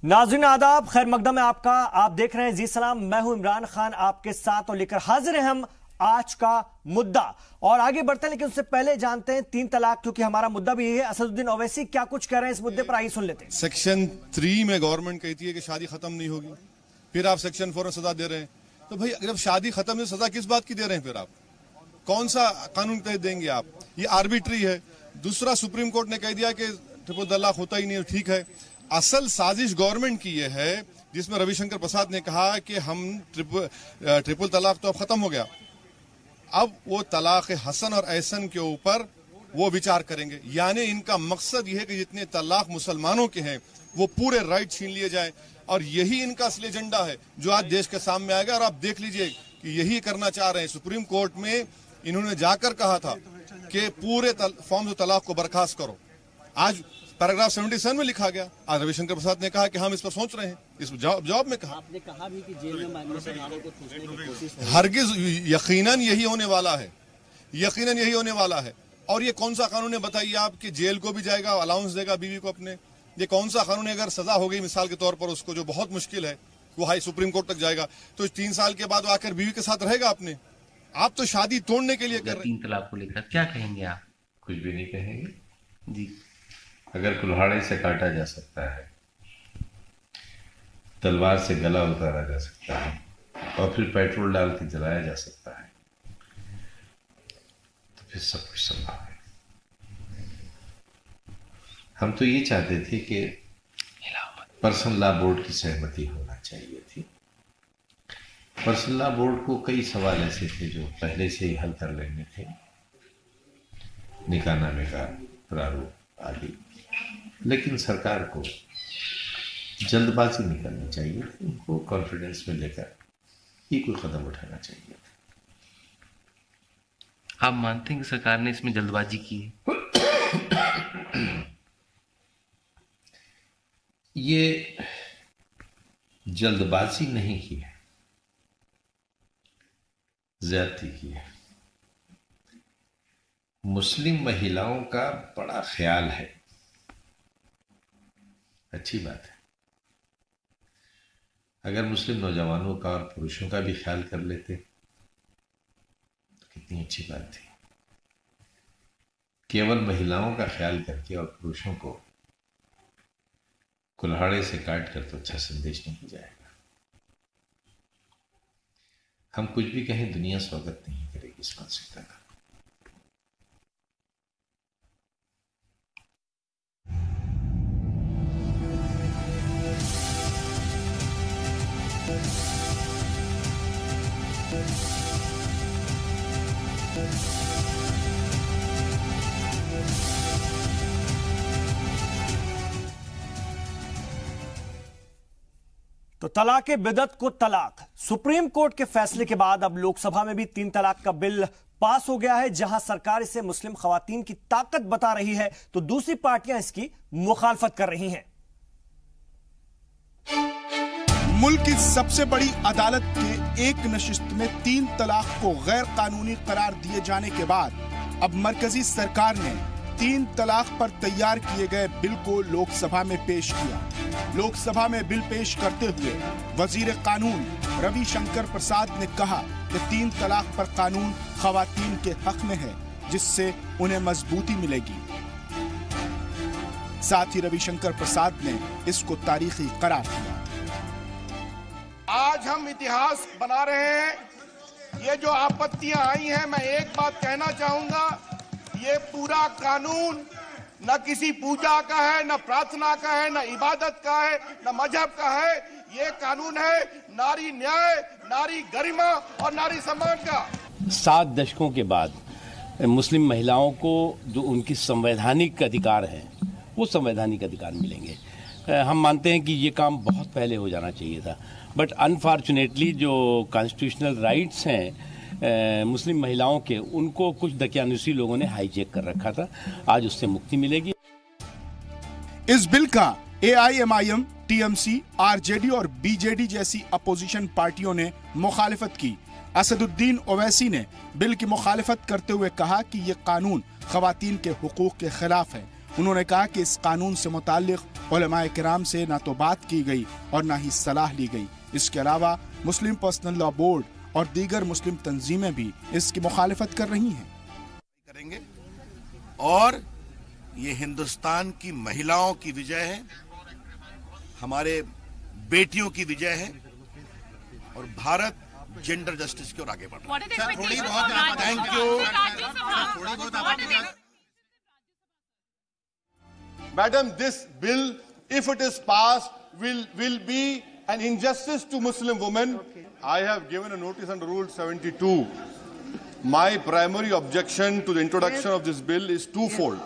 नाज़रीन आदाब, खैर मकदम है आपका। आप देख रहे हैं जी सलाम, मैं हूं इमरान खान आपके साथ और लेकर हाजिर हैं हम आज का मुद्दा। और आगे बढ़ते हैं, लेकिन उससे पहले जानते हैं 3 तलाक, क्योंकि हमारा मुद्दा भी यही है। असदुद्दीन ओवैसी क्या कुछ कह रहे हैं इस मुद्दे पर, आइए सुन लेते हैं। सेक्शन 3 में गवर्नमेंट कहती है कि शादी खत्म नहीं होगी, फिर आप सेक्शन 4 में सजा दे रहे हैं। तो भाई जब शादी खत्म है, सजा किस बात की दे रहे हैं? फिर आप कौन सा कानून तहत देंगे? आप ये आर्बिट्री है। दूसरा, सुप्रीम कोर्ट ने कह दिया कि ट्रिपल तलाक होता ही नहीं। ठीक है, असल साजिश गवर्नमेंट की यह है, जिसमें रविशंकर प्रसाद ने कहा कि हम ट्रिपल तलाक तो अब खत्म हो गया, अब वो तलाक हसन और एहसन के ऊपर वो विचार करेंगे। यानी इनका मकसद यह है कि जितने तलाक मुसलमानों के हैं वो पूरे राइट छीन लिए जाए, और यही इनका असली एजेंडा है जो आज देश के सामने आएगा। और आप देख लीजिए कि यही करना चाह रहे हैं। सुप्रीम कोर्ट में इन्होंने जाकर कहा था कि पूरे फॉर्म ऑफ तलाक को बर्खास्त करो। आज पैराग्राफ 77 में लिखा गया। आज रविशंकर प्रसाद ने कहा कि हम इस पर सोच रहे हैं। इस जवाब में कहा, आपने कहा भी कि जेल में मुसलमानों को ठूसने की कोशिश है। हरगिज, यकीनन यही होने वाला है, यकीनन यही होने वाला है। और ये कौन सा कानून है बताइए आप कि जेल को भी जाएगा, अलाउंस देगा बीवी को अपने? ये कौन सा कानून है? अगर सजा हो गई मिसाल के तौर पर उसको, जो बहुत मुश्किल है, वो हाई सुप्रीम कोर्ट तक जाएगा, तो 3 साल के बाद वो आकर बीवी के साथ रहेगा अपने? आप तो शादी तोड़ने के लिए कर रहे हैं। 3 तलाक को लेकर क्या कहेंगे आप? कुछ भी नहीं कहेंगे जी। अगर कुल्हाड़े से काटा जा सकता है, तलवार से गला उतारा जा सकता है, और फिर पेट्रोल डाल के जलाया जा सकता है, तो फिर सब कुछ संभव है। हम तो ये चाहते थे कि पर्सनल लॉ बोर्ड की सहमति होना चाहिए थी। पर्सनल लॉ बोर्ड को कई सवाल ऐसे थे जो पहले से ही हल कर लेने थे, निकाहनामे का प्रारूप आदि, लेकिन सरकार को जल्दबाजी नहीं करनी चाहिए थी। उनको कॉन्फिडेंस में लेकर ही कोई कदम उठाना चाहिए था। आप मानते हैं कि सरकार ने इसमें जल्दबाजी की है? ये जल्दबाजी नहीं की है, ज्यादती की है। मुस्लिम महिलाओं का बड़ा ख्याल है, अच्छी बात है। अगर मुस्लिम नौजवानों का और पुरुषों का भी ख्याल कर लेते तो कितनी अच्छी बात थी। केवल महिलाओं का ख्याल करके और पुरुषों को कुल्हाड़े से काट कर तो अच्छा संदेश नहीं जाएगा। हम कुछ भी कहें, दुनिया स्वागत नहीं करेगी इस मानसिकता का। तो तलाक बिदअत को तलाक, सुप्रीम कोर्ट के फैसले के बाद अब लोकसभा में भी 3 तलाक का बिल पास हो गया है। जहां सरकार इसे मुस्लिम खवातीन की ताकत बता रही है, तो दूसरी पार्टियां इसकी मुखालफत कर रही हैं। मुल्क की सबसे बड़ी अदालत के एक नशिस्त में 3 तलाक को गैर कानूनी करार दिए जाने के बाद अब मरकजी सरकार ने 3 तलाक पर तैयार किए गए बिल को लोकसभा में पेश किया। लोकसभा में बिल पेश करते हुए वजीर कानून रविशंकर प्रसाद ने कहा कि 3 तलाक पर कानून खवातीन के हक में है, जिससे उन्हें मजबूती मिलेगी। साथ ही रविशंकर प्रसाद ने इसको तारीखी करार दिया। आज हम इतिहास बना रहे हैं। ये जो आपत्तियां आई हैं, मैं एक बात कहना चाहूंगा, ये पूरा कानून न किसी पूजा का है, न प्रार्थना का है, न इबादत का है, न मजहब का है। ये कानून है नारी न्याय, नारी गरिमा और नारी सम्मान का। 7 दशकों के बाद मुस्लिम महिलाओं को जो उनकी संवैधानिक अधिकार हैं, वो संवैधानिक अधिकार मिलेंगे। हम मानते हैं कि ये काम बहुत पहले हो जाना चाहिए था, बट अनफॉर्चुनेटली जो कॉन्स्टिट्यूशनल राइट्स हैं मुस्लिम महिलाओं के, उनको कुछ दकियानुसी लोगों ने हाईजैक कर रखा था। आज उससे मुक्ति मिलेगी। इस बिल का AIMIM, TMC, RJD और BJD जैसी अपोजिशन पार्टियों ने मुखालिफत की। असदुद्दीन ओवैसी ने बिल की मुखालिफत करते हुए कहा कि यह कानून खवातीन के हुकूक के खिलाफ है। उन्होंने कहा कि इस कानून से मुताल्लिक उलमाए किराम से ना तो बात की गई और ना ही सलाह ली गई। इसके अलावा मुस्लिम पर्सनल लॉ बोर्ड और दीगर मुस्लिम तंजीमें भी इसकी मुखालिफत कर रही हैं। करेंगे और ये हिंदुस्तान की महिलाओं की विजय है, हमारे बेटियों की विजय है और भारत जेंडर जस्टिस की ओर आगे बढ़ रहा है। Thank you Madam, this bill, if it is passed, will be an injustice to Muslim women. I have given a notice under Rule 72. My primary objection to the introduction of this bill is twofold.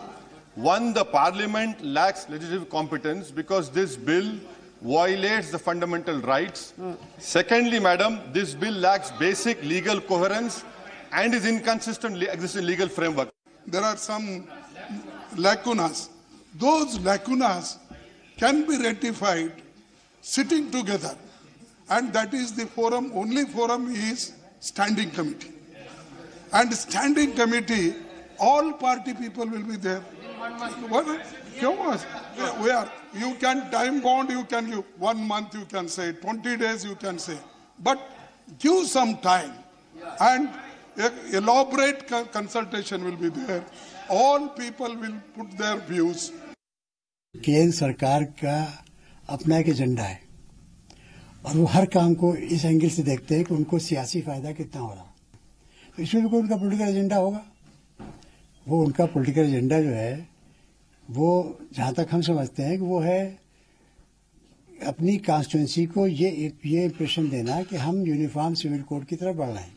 One, the Parliament lacks legislative competence because this bill violates the fundamental rights. Secondly, Madam, this bill lacks basic legal coherence and is inconsistent with existing legal framework. There are some lacunas. Those lacunas can be rectified sitting together, and that is the forum. Only forum is standing committee, and standing committee all party people will be there. Where you can time bond, you can give 1 month, you can say 20 days, you can say, but give some time and elaborate consultation will be there. All people will put their views. केंद्र सरकार का अपना एक agenda है और वो हर काम को इस एंगल से देखते हैं कि उनको सियासी फायदा कितना हो रहा, तो इसमें भी कोई उनका पॉलिटिकल एजेंडा होगा। वो उनका पॉलिटिकल एजेंडा जो है वो जहां तक हम समझते हैं कि वो है अपनी कॉन्स्टिट्यूंसी को ये इंप्रेशन देना कि हम यूनिफॉर्म सिविल कोड की तरफ बढ़ रहे हैं।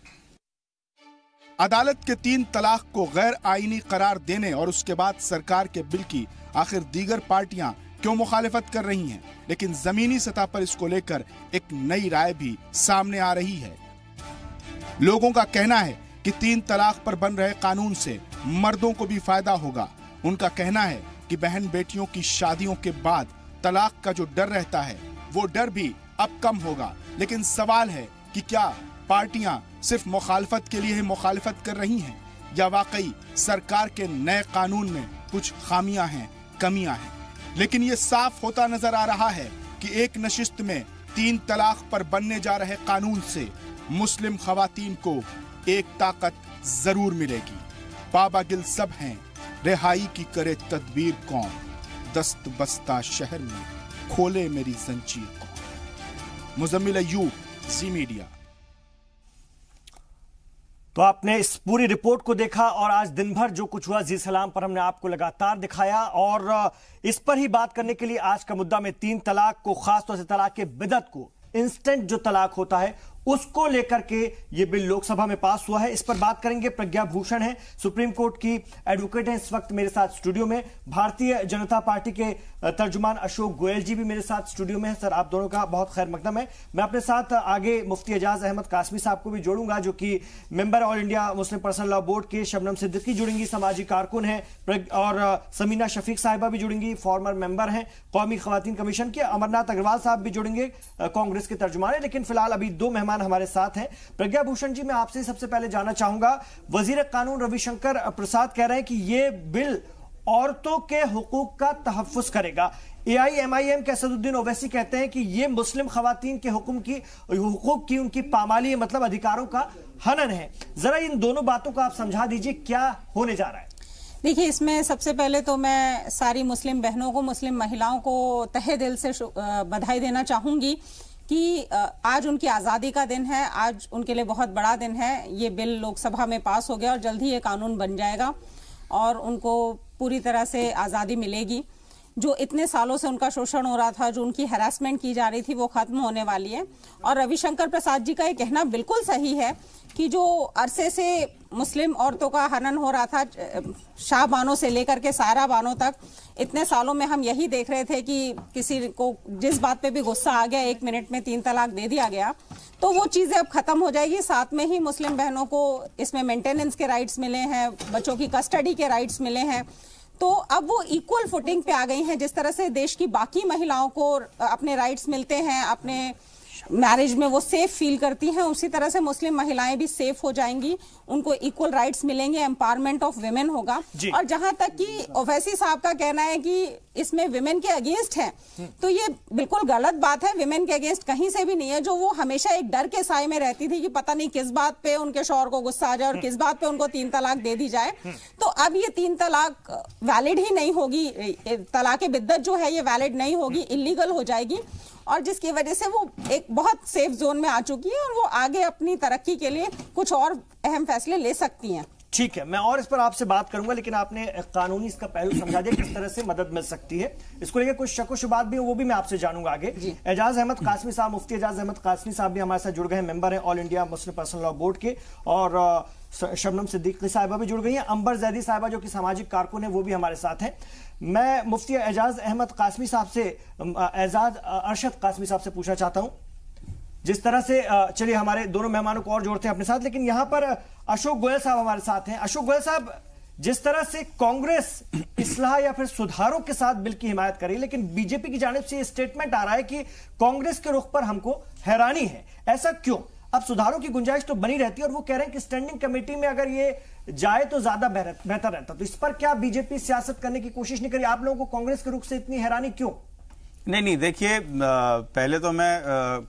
अदालत के 3 तलाक को गैर आईनी करार देने और उसके बाद सरकार के बिल की आखिर दीगर पार्टियां क्यों मुखालिफत कर रही हैं, लेकिन जमीनी सतह पर इसको लेकर एक नई राय भी सामने आ रही है। लोगों का कहना है कि 3 तलाक पर बन रहे कानून से मर्दों को भी फायदा होगा। उनका कहना है कि बहन बेटियों की शादियों के बाद तलाक का जो डर रहता है वो डर भी अब कम होगा। लेकिन सवाल है कि क्या पार्टियां सिर्फ मुखालफत के लिए ही मुखालफत कर रही हैं या वाकई सरकार के नए कानून में कुछ खामियां हैं, कमियां हैं। लेकिन ये साफ होता नजर आ रहा है कि एक नशिस्त में 3 तलाक पर बनने जा रहे कानून से मुस्लिम खवातीन को एक ताकत जरूर मिलेगी। बाबा गिल सब हैं, रिहाई की करे तदबीर कौन, दस्त बस्ता शहर में खोले मेरी जंजीर कौन। मुजम्मिल अय्यूब, जी मीडिया। तो आपने इस पूरी रिपोर्ट को देखा और आज दिन भर जो कुछ हुआ जी सलाम पर हमने आपको लगातार दिखाया और इस पर ही बात करने के लिए आज का मुद्दा में 3 तलाक को, खासतौर से तलाक के बिदअत को, इंस्टेंट जो तलाक होता है उसको लेकर के ये बिल लोकसभा में पास हुआ है। इस पर बात करेंगे। प्रज्ञा भूषण है, सुप्रीम कोर्ट की एडवोकेट है, इस वक्त मेरे साथ स्टूडियो में। भारतीय जनता पार्टी के तर्जुमान अशोक गोयल जी भी मेरे साथ स्टूडियो में है। सर, आप दोनों का बहुत खैर मकदम है। मैं अपने साथ आगे मुफ्ती एजाज अहमद कासमी साहब को भी जोड़ूंगा, जो कि member all India Muslim personal law board के। शबनम सिद्दीकी जुड़ेंगी, सामाजिक कारकुन है, और समीना शफीक साहिबा भी जुड़ेंगी, फॉर्मर मेंबर हैं कौमी खवातीन कमीशन के। अमरनाथ अग्रवाल साहब भी जुड़ेंगे, कांग्रेस के तर्जुमान है। लेकिन फिलहाल अभी 2 मेहमान हमारे साथ हैं। प्रज्ञा भूषण जी, मैं आपसे सबसे पहले जानना चाहूंगा, वजीर कानून रविशंकर प्रसाद कह रहे हैं कि यह बिल औरतों के हुकूक का तहफ्फुज करेगा। AIMIM के असदुद्दीन ओवैसी कहते हैं कि यह मुस्लिम खवातीन के हुकूक की उनकी पामाली, मतलब अधिकारों का हनन है। जरा इन दोनों बातों को आप समझा दीजिए, क्या होने जा रहा है? देखिए, इसमें सबसे पहले तो मैं सारी मुस्लिम बहनों को, मुस्लिम महिलाओं को तहे दिल से बधाई देना चाहूंगी कि आज उनकी आज़ादी का दिन है, आज उनके लिए बहुत बड़ा दिन है। ये बिल लोकसभा में पास हो गया और जल्द ही ये कानून बन जाएगा और उनको पूरी तरह से आज़ादी मिलेगी। जो इतने सालों से उनका शोषण हो रहा था, जो उनकी हैरेसमेंट की जा रही थी, वो खत्म होने वाली है। और रविशंकर प्रसाद जी का ये कहना बिल्कुल सही है कि जो अरसे से मुस्लिम औरतों का हनन हो रहा था, शाह बानो से लेकर के सायरा बानो तक, इतने सालों में हम यही देख रहे थे कि किसी को जिस बात पे भी गुस्सा आ गया, 1 मिनट में 3 तलाक दे दिया गया, तो वो चीजें अब खत्म हो जाएगी। साथ में ही मुस्लिम बहनों को इसमें मेंटेनेंस के राइट्स मिले हैं, बच्चों की कस्टडी के राइट्स मिले हैं। तो अब वो इक्वल फुटिंग पे आ गई हैं। जिस तरह से देश की बाकी महिलाओं को अपने राइट्स मिलते हैं, अपने मैरिज में वो सेफ फील करती हैं, उसी तरह से मुस्लिम महिलाएं भी सेफ हो जाएंगी, उनको इक्वल राइट्स मिलेंगे, एम्पावरमेंट ऑफ विमेन होगा। और जहां तक कि ओवैसी साहब का कहना है कि इसमें विमेन के अगेंस्ट है, तो ये बिल्कुल गलत बात है। विमेन के अगेंस्ट कहीं से भी नहीं है। जो वो हमेशा एक डर के साए में रहती थी कि पता नहीं किस बात पे उनके शौहर को गुस्सा आ जाए और किस बात पे उनको 3 तलाक दे दी जाए, तो अब ये 3 तलाक वैलिड ही नहीं होगी। तलाक बिद्दत जो है ये वैलिड नहीं होगी, इलीगल हो जाएगी, और जिसकी वजह से वो एक बहुत सेफ जोन में आ चुकी है और वो आगे अपनी तरक्की के लिए कुछ और अहम फैसले ले सकती हैं। ठीक है, मैं और इस पर आपसे बात करूंगा, लेकिन आपने कानूनी इसका पहलू समझा दिया किस तरह से मदद मिल सकती है। इसको लेकर कुछ शक व शुबात भी है, वो भी मैं आपसे जानूंगा आगे। एजाज अहमद कासमी साहब, मुफ्ती एजाज अहमद कासमी साहब भी हमारे साथ जुड़ गए हैं, मेंबर हैं all India Muslim personal law board के, और शबनम सिद्दीकी साहिबा भी जुड़ गई हैं, अंबर जैदी साहिबा जो कि सामाजिक कारकुन है वो भी हमारे साथ हैं। मैं मुफ्ती एजाज अहमद कासमी साहब से, एजाज अरशद कासमी साहब से पूछना चाहता हूं, जिस तरह से चलिए हमारे दोनों मेहमानों को और जोड़ते हैं अपने साथ, लेकिन यहां पर अशोक गोयल साहब हमारे साथ हैं। अशोक गोयल साहब, जिस तरह से कांग्रेस इस्लाह या फिर सुधारों के साथ बिल की हिमायत करी, लेकिन बीजेपी की जानिब से यह स्टेटमेंट आ रहा है कि कांग्रेस के रुख पर हमको हैरानी है, ऐसा क्यों? अब सुधारों की गुंजाइश तो बनी रहती है और वो कह रहे हैं कि स्टैंडिंग कमेटी में अगर ये जाए तो ज्यादा बेहतर रहता, तो इस पर क्या बीजेपी सियासत करने की कोशिश नहीं करी? आप लोगों को कांग्रेस के रुख से इतनी हैरानी क्यों? नहीं, देखिए, पहले तो मैं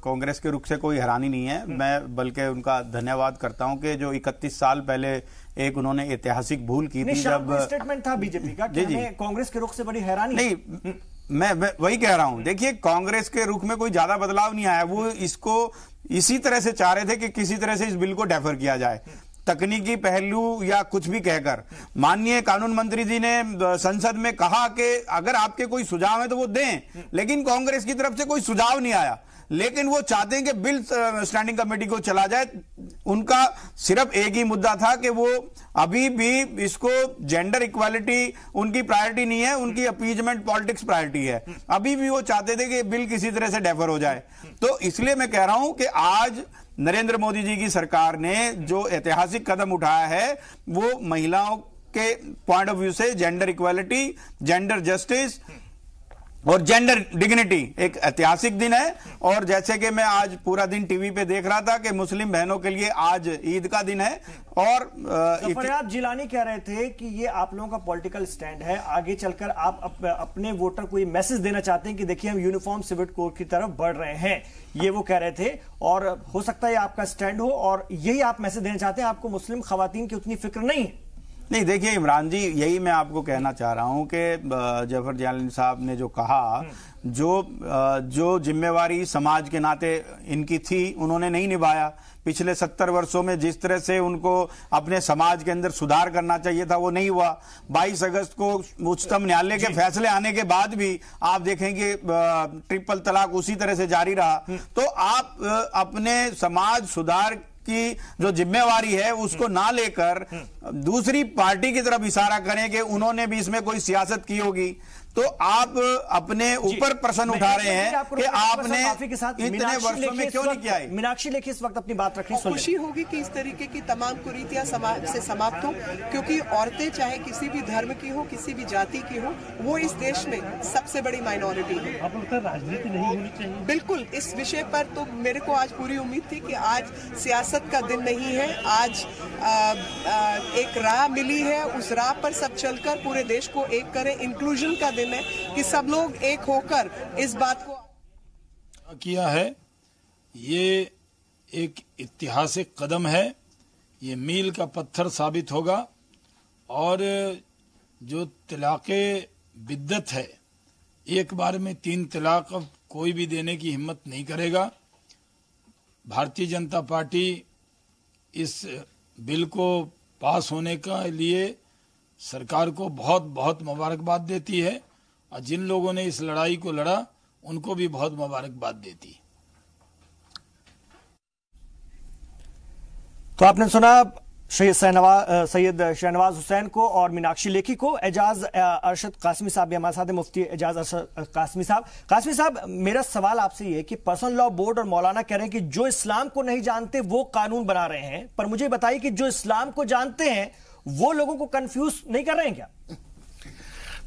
कांग्रेस के रुख से कोई हैरानी नहीं है, मैं बल्कि उनका धन्यवाद करता हूं कि जो 31 साल पहले एक उन्होंने ऐतिहासिक भूल की थी, जब स्टेटमेंट था बीजेपी का कि हमें कांग्रेस के रुख से बड़ी हैरानी नहीं, मैं वही कह रहा हूं। देखिए, कांग्रेस के रुख में कोई ज्यादा बदलाव नहीं आया, वो इसको इसी तरह से चाह रहे थे कि किसी तरह से इस बिल को डेफर किया जाए, तकनीकी पहलू या कुछ भी कहकर। माननीय कानून मंत्री जी ने संसद में कहा कि अगर आपके कोई सुझाव है तो वो दें, लेकिन कांग्रेस की तरफ से कोई सुझाव नहीं आया, लेकिन वो चाहते हैं कि बिल स्टैंडिंग कमेटी को चला जाए। उनका सिर्फ एक ही मुद्दा था कि वो अभी भी इसको जेंडर इक्वालिटी उनकी प्रायोरिटी नहीं है, उनकी अपीजमेंट पॉलिटिक्स प्रायोरिटी है। अभी भी वो चाहते थे कि बिल किसी तरह से डेफर हो जाए। तो इसलिए मैं कह रहा हूं कि आज नरेंद्र मोदी जी की सरकार ने जो ऐतिहासिक कदम उठाया है, वो महिलाओं के पॉइंट ऑफ व्यू से जेंडर इक्वालिटी, जेंडर जस्टिस और जेंडर डिग्निटी एक ऐतिहासिक दिन है। और जैसे कि मैं आज पूरा दिन टीवी पे देख रहा था कि मुस्लिम बहनों के लिए आज ईद का दिन है, और फरियाद जिलानी कह रहे थे कि ये आप लोगों का पॉलिटिकल स्टैंड है, आगे चलकर आप अपने वोटर को ये मैसेज देना चाहते हैं कि देखिए हम यूनिफॉर्म सिविल कोड की तरफ बढ़ रहे हैं, ये वो कह रहे थे, और हो सकता है आपका स्टैंड हो और यही आप मैसेज देना चाहते हैं, आपको मुस्लिम खवातीन की उतनी फिक्र नहीं है। नहीं, देखिए इमरान जी, यही मैं आपको कहना चाह रहा हूं कि जफर जिलानी साहब ने जो कहा, जो जिम्मेवारी समाज के नाते इनकी थी उन्होंने नहीं निभाया। पिछले 70 वर्षों में जिस तरह से उनको अपने समाज के अंदर सुधार करना चाहिए था वो नहीं हुआ। 22 अगस्त को उच्चतम न्यायालय के फैसले आने के बाद भी आप देखेंगे ट्रिपल तलाक उसी तरह से जारी रहा। तो आप अपने समाज सुधार की जो जिम्मेवारी है उसको ना लेकर दूसरी पार्टी की तरफ इशारा करें कि उन्होंने भी इसमें कोई सियासत की होगी, तो आप अपने ऊपर प्रश्न उठा रहे हैं कि आपने इतने वर्षों में क्यों नहीं किया है। मीनाक्षी लेखी इस वक्त अपनी बात रखी, खुशी होगी कि इस तरीके की तमाम कुरीतियां समाज से समाप्त हो, क्योंकि औरतें चाहे किसी भी धर्म की हो, किसी भी जाति की हो, वो इस देश में सबसे बड़ी माइनॉरिटी है। राजनीति नहीं होनी चाहिए। बिल्कुल, इस विषय पर तो मेरे को आज पूरी उम्मीद थी कि आज सियासत का दिन नहीं है, आज एक राह मिली है, उस राह पर सब चलकर पूरे देश को एक करें। इंक्लूजन का दिन है कि सब लोग एक होकर इस बात को किया है। ये एक ऐतिहासिक कदम है, ये मील का पत्थर साबित होगा। और जो तलाक़े बिद्दत है, एक बार में 3 तलाक अब कोई भी देने की हिम्मत नहीं करेगा। भारतीय जनता पार्टी इस बिल को पास होने के लिए सरकार को बहुत बहुत मुबारकबाद देती है, और जिन लोगों ने इस लड़ाई को लड़ा उनको भी बहुत मुबारकबाद देती है। तो आपने सुना सैयद शहनवाज हुसैन को और मीनाक्षी लेखी को। एजाज अरशद कासमी साहब भी हमारे साथ हैं, मुफ्ती एजाज अरशद कासमी साहब। कासमी साहब, मेरा सवाल आपसे ये है कि पर्सनल लॉ बोर्ड और मौलाना कह रहे हैं कि जो इस्लाम को नहीं जानते वो कानून बना रहे हैं, पर मुझे बताइए कि जो इस्लाम को जानते हैं वो लोगों को कंफ्यूज नहीं कर रहे हैं क्या?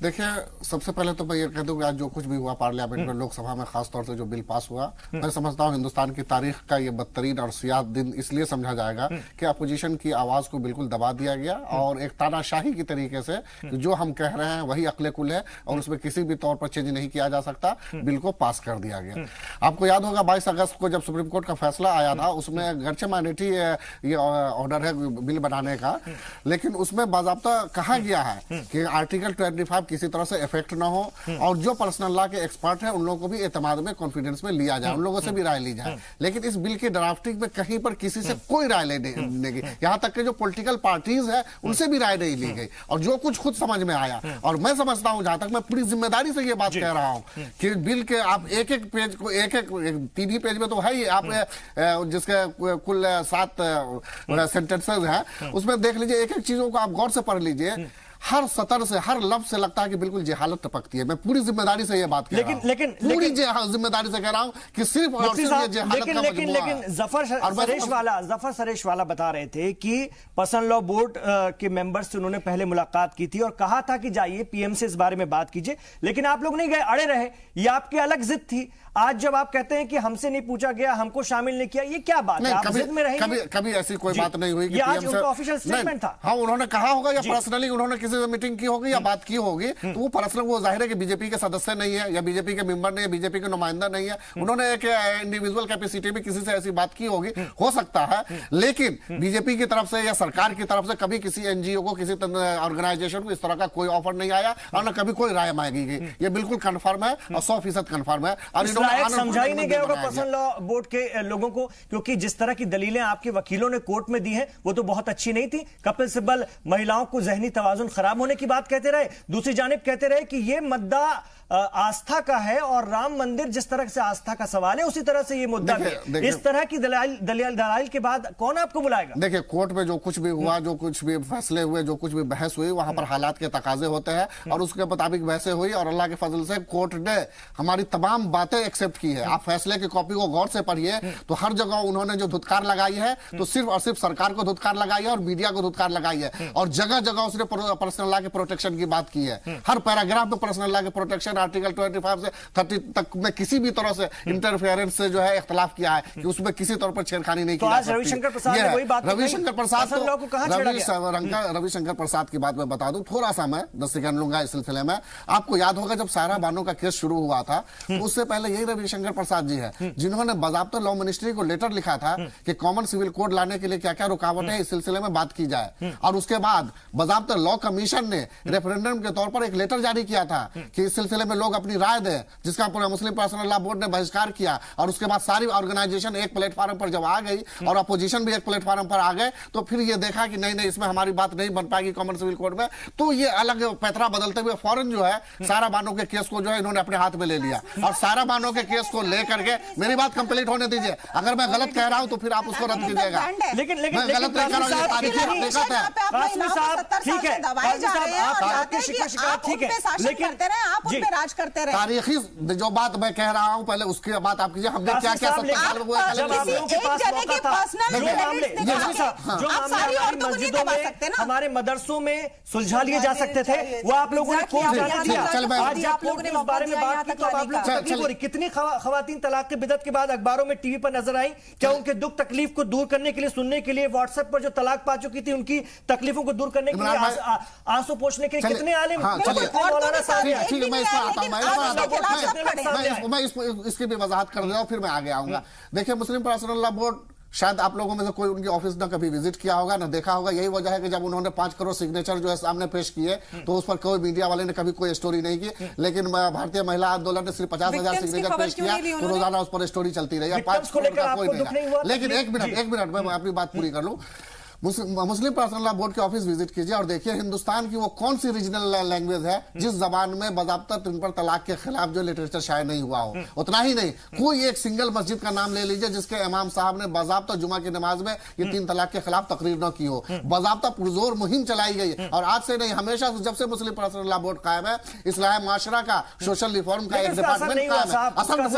देखिए, सबसे पहले तो मैं ये कह दूं कि आज जो कुछ भी हुआ पार्लियामेंट में, लोकसभा में खासतौर से जो बिल पास हुआ, मैं समझता हूं हिंदुस्तान की तारीख का ये बदतरीन और सियाह दिन इसलिए समझा जाएगा कि अपोजिशन की आवाज को बिल्कुल दबा दिया गया और एक तानाशाही की तरीके से जो हम कह रहे हैं वही अक्ले कुल है और उसमें किसी भी तौर पर चेंज नहीं किया जा सकता, बिल को पास कर दिया गया। आपको याद होगा 22 अगस्त को जब सुप्रीम कोर्ट का फैसला आया था, उसमें गर्चे माइनॉरिटी ये ऑर्डर है बिल बनाने का, लेकिन उसमें बाकायदा कहा गया है कि आर्टिकल 25 किसी तरह से इफेक्ट ना हो और जो पर्सनल लॉ के एक्सपर्ट हैं उन लोगों को भी एतमाद में, कॉन्फिडेंस में लिया जाए, उन लोगों से भी राय ली जाए। लेकिन इस बिल की ड्राफ्टिंग में कहीं पर किसी से कोई राय लेने की, यहाँ तक कि जो पॉलिटिकल पार्टीज है उनसे भी राय नहीं ली गई और जो कुछ खुद समझ में आया। और मैं समझता हूं, जहां तक मैं पूरी जिम्मेदारी से ये बात कह रहा हूं कि बिल के आप एक एक पेज को एक 3 ही पेज में तो है ही, आप जिसके कुल 7 सेंटेंसेस हैं, उसमें देख लीजिए, एक एक चीजों को आप गौर से पढ़ लीजिए। हर सतर से, हर लफ्ज से लगता है कि बिल्कुल जेहालत टपकती है। मैं पूरी जिम्मेदारी से ये बात कह रहा हूं, लेकिन पूरी जिम्मेदारी से कह रहा हूं कि सिर्फ और सिर्फ ये जेहालत का मजमूआ है। लेकिन जफर सरेश वाला बता रहे थे कि पर्सनल लॉ बोर्ड के मेंबर्स से उन्होंने पहले मुलाकात की थी और कहा था कि जाइए पीएम से इस बारे में बात कीजिए, लेकिन आप लोग नहीं गए, अड़े रहे। ये आपकी अलग जिद थी। आज जब आप कहते हैं कि हमसे नहीं पूछा गया, हमको शामिल नहीं किया, ये क्या बात है? आप जिद में रहेंगे? कभी ऐसी कोई बात नहीं हुई कि आज उनका ऑफिशियल स्टेटमेंट था। हाँ, उन्होंने कहा होगा या पर्सनली उन्होंने किसी से मीटिंग की होगी या बात की होगी, तो वो पर्सनल, वो जाहिर है कि बीजेपी के सदस्य नहीं है या बीजेपी के मेंबर नहीं है, बीजेपी के नुमाइंदा नहीं है, उन्होंने एक इंडिविजुअल कैपेसिटी में किसी से ऐसी बात की होगी, हो सकता है। लेकिन बीजेपी की तरफ से या सरकार की तरफ से कभी किसी एनजीओ को, किसी ऑर्गेनाइजेशन को इस तरह का कोई ऑफर नहीं आया और न कभी कोई राय मांगी गई। ये बिल्कुल कन्फर्म है और 100% कन्फर्म है। और समझा ही गया होगा पर्सनल लॉ बोर्ड के लोगों को, क्योंकि जिस तरह की दलीलें आपके वकीलों ने कोर्ट में दी हैं वो तो बहुत अच्छी नहीं थी। कपिल सिब्बल महिलाओं को जहनी तवाजुन खराब होने की बात कहते रहे, दूसरी जानिब कहते रहे कि ये मुद्दा आस्था का है और राम मंदिर जिस तरह से आस्था का सवाल है उसी तरह से ये मुद्दा है। इस तरह की दलाइल के बाद कौन आपको बुलाएगा? देखिए, कोर्ट में जो कुछ भी हुआ, जो कुछ भी फैसले हुए, जो कुछ भी बहस हुई, वहां पर हालात के तकाजे होते हैं और उसके मुताबिक बहसें हुई और अल्लाह के फजल से कोर्ट ने हमारी तमाम बातें एक्सेप्ट की है। आप फैसले की कॉपी को गौर से पढ़िए तो हर जगह उन्होंने जो धुतकार लगाई है तो सिर्फ और सिर्फ सरकार को धुतकार लगाई है और मीडिया को धुतकार लगाई है और जगह जगह उसने पर्सनल लॉ के प्रोटेक्शन की बात की है। हर पैराग्राफ में पर्सनल लॉ के प्रोटेक्शन, आर्टिकल 25 से 30 तक में किसी भी तरह से इंटरफेरेंस से जो है इख्तलाफ किया है कि उसमें किसी तौर पर छेड़खानी नहीं की जा सकती। रविशंकर प्रसाद ने वही बात, रविशंकर प्रसाद रविशंकर प्रसाद की बात मैं बता दूं, थोड़ा सा मैं 10 सेकंड लूंगा इस सिलसिले में। आपको याद होगा जब सायरा बानो का केस शुरू हुआ था तो उससे पहले यही रविशंकर प्रसाद जी है जिन्होंने बाज़ाब्ता लॉ मिनिस्ट्री को लेटर लिखा था कि कॉमन सिविल कोड लाने के लिए क्या क्या रुकावट है इस सिलसिले में बात की जाए। और उसके बाद बाज़ाब्ता लॉ कमीशन ने रेफरेंडम के तौर पर एक लेटर जारी किया था कि इस सिलसिले में लोग अपनी राय दें, जिसका पूरा मुस्लिम पर्सनल लॉ बोर्ड ने बहिष्कार किया। और उसके बाद सारी ऑर्गेनाइजेशन एक प्लेटफॉर्म पर जब आ गई और अपोजिशन भी एक प्लेटफॉर्म पर आ गए तो फिर ये देखा कि नहीं इसमें हमारी बात नहीं बन पाएगी कॉमन सिविल कोड में, तो ये अलग पैतरा बदलते हुए फौरन जो है सायरा बानो के केस को जो है इन्होंने अपने हाथ में ले लिया और सायरा बानो के केस को लेकर के, मेरी बात कंप्लीट होने दीजिए, अगर मैं गलत कह रहा हूं तो फिर आप उसको रद्द कीजिएगा। लेकिन मैं गलत नहीं कह रहा हूं, तारीख है, ठीक है, लेकिन राज करते रहे। तारीखी जो बात मैं कह रहा हूं पहले उसकी बात आप कीजिए। हमने क्या क्या हमारे मदरसों में सुलझा लिए जा सकते थे वो आप लोगों ने बारे में बात की तो आप लोग तकलीफ हो रही। कितनी खवातीन तलाक के बिदअत के बाद अखबारों में, टीवी पर नजर आई, क्या उनके दुख तकलीफ को दूर करने के लिए, सुनने के लिए व्हाट्सएप पर जो तलाक पा चुकी थी उनकी तकलीफों को दूर करने के लिए, आंसू पोंछने के लिए कितने आलिम, मैं इसकी भी वजाहत कर दूं फिर मैं आगे आऊंगा। देखिए, मुस्लिम पर्सनल लॉ बोर्ड शायद आप लोगों में से कोई उनकी ऑफिस ना कभी विजिट किया होगा ना देखा होगा। यही वजह है कि जब उन्होंने 5 करोड़ सिग्नेचर जो है सामने पेश किए तो उस पर कोई मीडिया वाले ने कभी कोई स्टोरी नहीं की। लेकिन भारतीय महिला आंदोलन ने सिर्फ 50,000 सिग्नेचर पेश किया तो रोजाना उस पर स्टोरी चलती रही। 5 करोड़ का कोई नहीं। लेकिन एक मिनट मैं अपनी बात पूरी कर लूं। मुस्लिम पर्सनल लॉ बोर्ड के ऑफिस विजिट कीजिए और देखिए हिंदुस्तान की वो कौन सी रीजनल लैंग्वेज है जिस जबान में बाज़ाब्ता ट्रिपल तलाक के खिलाफ जो लिटरेचर शायद नहीं हुआ हो। उतना ही नहीं, कोई एक सिंगल मस्जिद का नाम ले लीजिए जिसके इमाम साहब ने बाज़ाब्ता जुमा की नमाज में ये 3 तलाक के खिलाफ तकरीर न की हो। बाज़ाब्ता पुरजोर मुहिम चलाई गई और आज से नहीं, हमेशा जब से मुस्लिम पर्सनल लॉ बोर्ड कायम है, इस्लाह माशरा का, सोशल रिफॉर्म का एक डिपार्टमेंट कायम है। असल में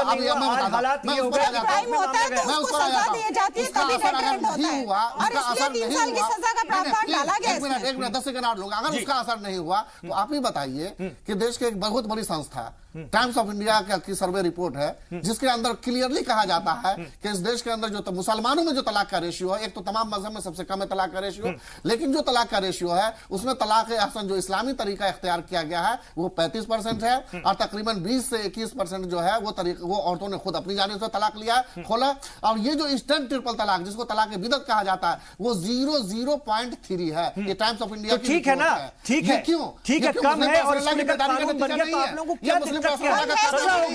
नहीं हुआ, उनका असर 3 साल की सजा का प्रावधान डाला गया है। एक मिनट 10 सेकंड और लोग, अगर उसका असर नहीं हुआ तो आप ही बताइए कि देश की एक बहुत बड़ी संस्था टाइम्स ऑफ इंडिया की सर्वे रिपोर्ट है जिसके अंदर क्लियरली कहा जाता है कि इस देश के अंदर जो मुसलमानों में जो तलाक का रेशियो है, एक तो तमाम मजहब में सबसे कम है तलाक का रेशियो, लेकिन जो तलाक का रेशियो है उसमें तलाक हसन जो इस्लामी तरीका इख्तियार किया गया है वो 35% है और तकरीबन 20 से 21% जो है वो औरतों ने खुद अपनी जानिब से तलाक लिया खोला। और ये जो इंस्टेंट ट्रिपल तलाक जिसको तलाक बिदअत कहा जाता है वो 0.3 है। ये टाइम्स ऑफ इंडिया की ठीक है ना, ठीक है, क्यों ठीक है, कम है और इसको लेकर कानून बन गया तो आप लोगों को क्या दिक्कत क्या है?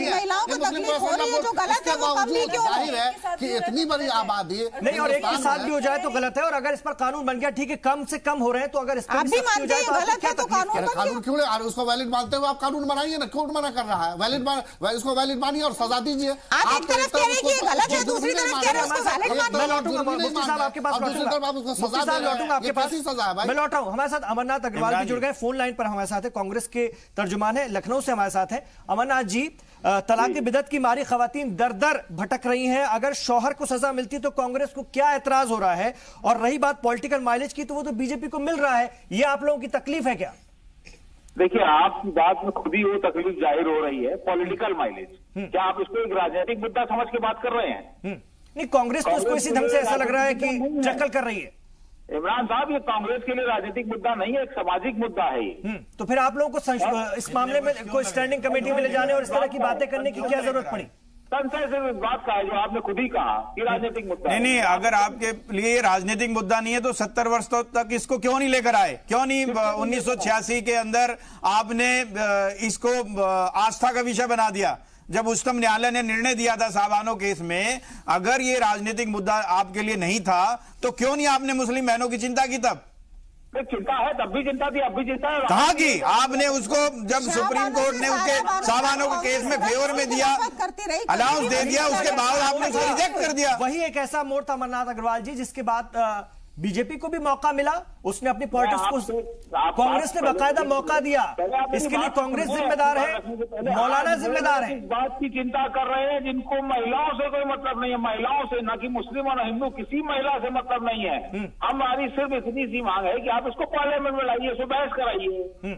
महिलाओं को तकलीफ हो रही है, जो गलत है वो कम भी क्यों है कि इतनी बड़ी आबादी नहीं और एक के साथ भी हो जाए तो गलत है, और अगर इस पर कानून बन गया ठीक है, कम से कम हो रहे हैं तो अगर इस पर आप भी मानते हैं गलत है तो कानून क्यों नहीं, उसको वैलिड मानते हुए आप कानून बनाइए ना, कोर्ट मना कर रहा है, वैलिड इसको वैलिड मानिए और सजा दीजिए। आप एक तरफ कह रहे हैं कि गलत है, दूसरी तरफ कह रहे हैं उसको वैलिड मानिए। मैं लौटूंगा मुफ्ती साहब आपके पास, लौटूंगा आपके पास, मैं लौट रहा हूं। हमारे साथ अमरनाथ अग्रवाल भी जुड़ गए फोन लाइन पर, हमारे साथ है, कांग्रेस के तर्जुमान है, लखनऊ से हमारे साथ है। अमरनाथ जी, तलाक बिदअत की मारी खवातीन दर दर भटक रही हैं, अगर शौहर को सजा मिलती तो कांग्रेस को क्या एतराज हो रहा है? और रही बात पॉलिटिकल माइलेज की तो वो तो बीजेपी को मिल रहा है, ये आप लोगों की तकलीफ है क्या? देखिए, आपकी बात में खुद ही वो तकलीफ जाहिर हो रही है, पॉलिटिकल माइलेज। क्या आप इसको एक राजनीतिक मुद्दा समझ के बात कर रहे हैं? नहीं, कांग्रेस तो इसको इसी ढंग से ऐसा लग रहा है कि टक्कल कर रही है। इमरान साहब, ये कांग्रेस के लिए राजनीतिक मुद्दा नहीं है, एक सामाजिक मुद्दा है ये। तो फिर आप लोगों को इस मामले में कोई स्टैंडिंग कमेटी में ले जाने और इस तरह की बातें करने की क्या जरूरत पड़ी? संशय से इस बात का है जो आपने खुद ही कहा कि राजनीतिक मुद्दा नहीं, अगर आपके लिए राजनीतिक मुद्दा नहीं है तो 70 वर्ष तक इसको क्यों नहीं लेकर आए? क्यों नहीं 1986 के अंदर आपने इसको आस्था का विषय बना दिया? जब उच्चतम न्यायालय ने निर्णय दिया था साबानो केस में, अगर ये राजनीतिक मुद्दा आपके लिए नहीं था तो क्यों नहीं आपने मुस्लिम बहनों की चिंता की? तब चिंता है, तब भी चिंता थी, अब भी चिंता है। कहाँ की आपने उसको, जब सुप्रीम कोर्ट ने उसके साबानो के केस में फेवर में दिया, अलाउंस दे दिया, उसके बाद आपने उसको रिजेक्ट कर दिया। वही एक ऐसा मोड़ था अमरनाथ अग्रवाल जी जिसके बाद बीजेपी को भी मौका मिला, उसने अपनी पॉलिटिक्स को, कांग्रेस ने बाकायदा मौका दिया, इसके लिए कांग्रेस जिम्मेदार है, मौलाना जिम्मेदार है। इस बात की चिंता कर रहे हैं जिनको महिलाओं से कोई मतलब नहीं है, महिलाओं से, न कि मुस्लिम और हिंदू, किसी महिला से मतलब नहीं है। हमारी सिर्फ इतनी सी मांग है कि आप इसको पार्लियामेंट में लाइए, इसको बहस कराइए,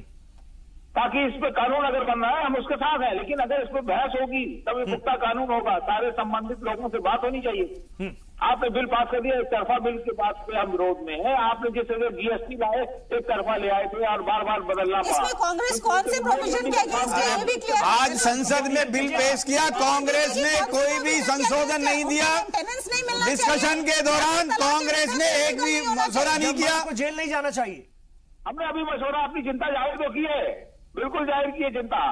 ताकि इस पे कानून अगर बन रहा है हम उसके साथ हैं, लेकिन अगर इस पे बहस होगी तब ये पुख्ता कानून होगा, सारे संबंधित लोगों से बात होनी चाहिए। आपने बिल पास कर दिया, एक तरफा बिल के बात पे हम विरोध में है। आपने जैसे जीएसटी लाए, एक तरफा ले आए थे और बार बार बदलना पड़ा। इसमें कांग्रेस कौन से प्रोविजन के अगेंस्ट है ये भी क्लियर। आज संसद में बिल पेश किया, कांग्रेस ने कोई भी संशोधन नहीं दिया। डिस्कशन के दौरान कांग्रेस ने एक भी मशवरा नहीं किया। जेल नहीं जाना चाहिए, हमने अभी मशवरा, अपनी चिंता जाहिर तो की है, बिल्कुल जाहिर की है चिंता।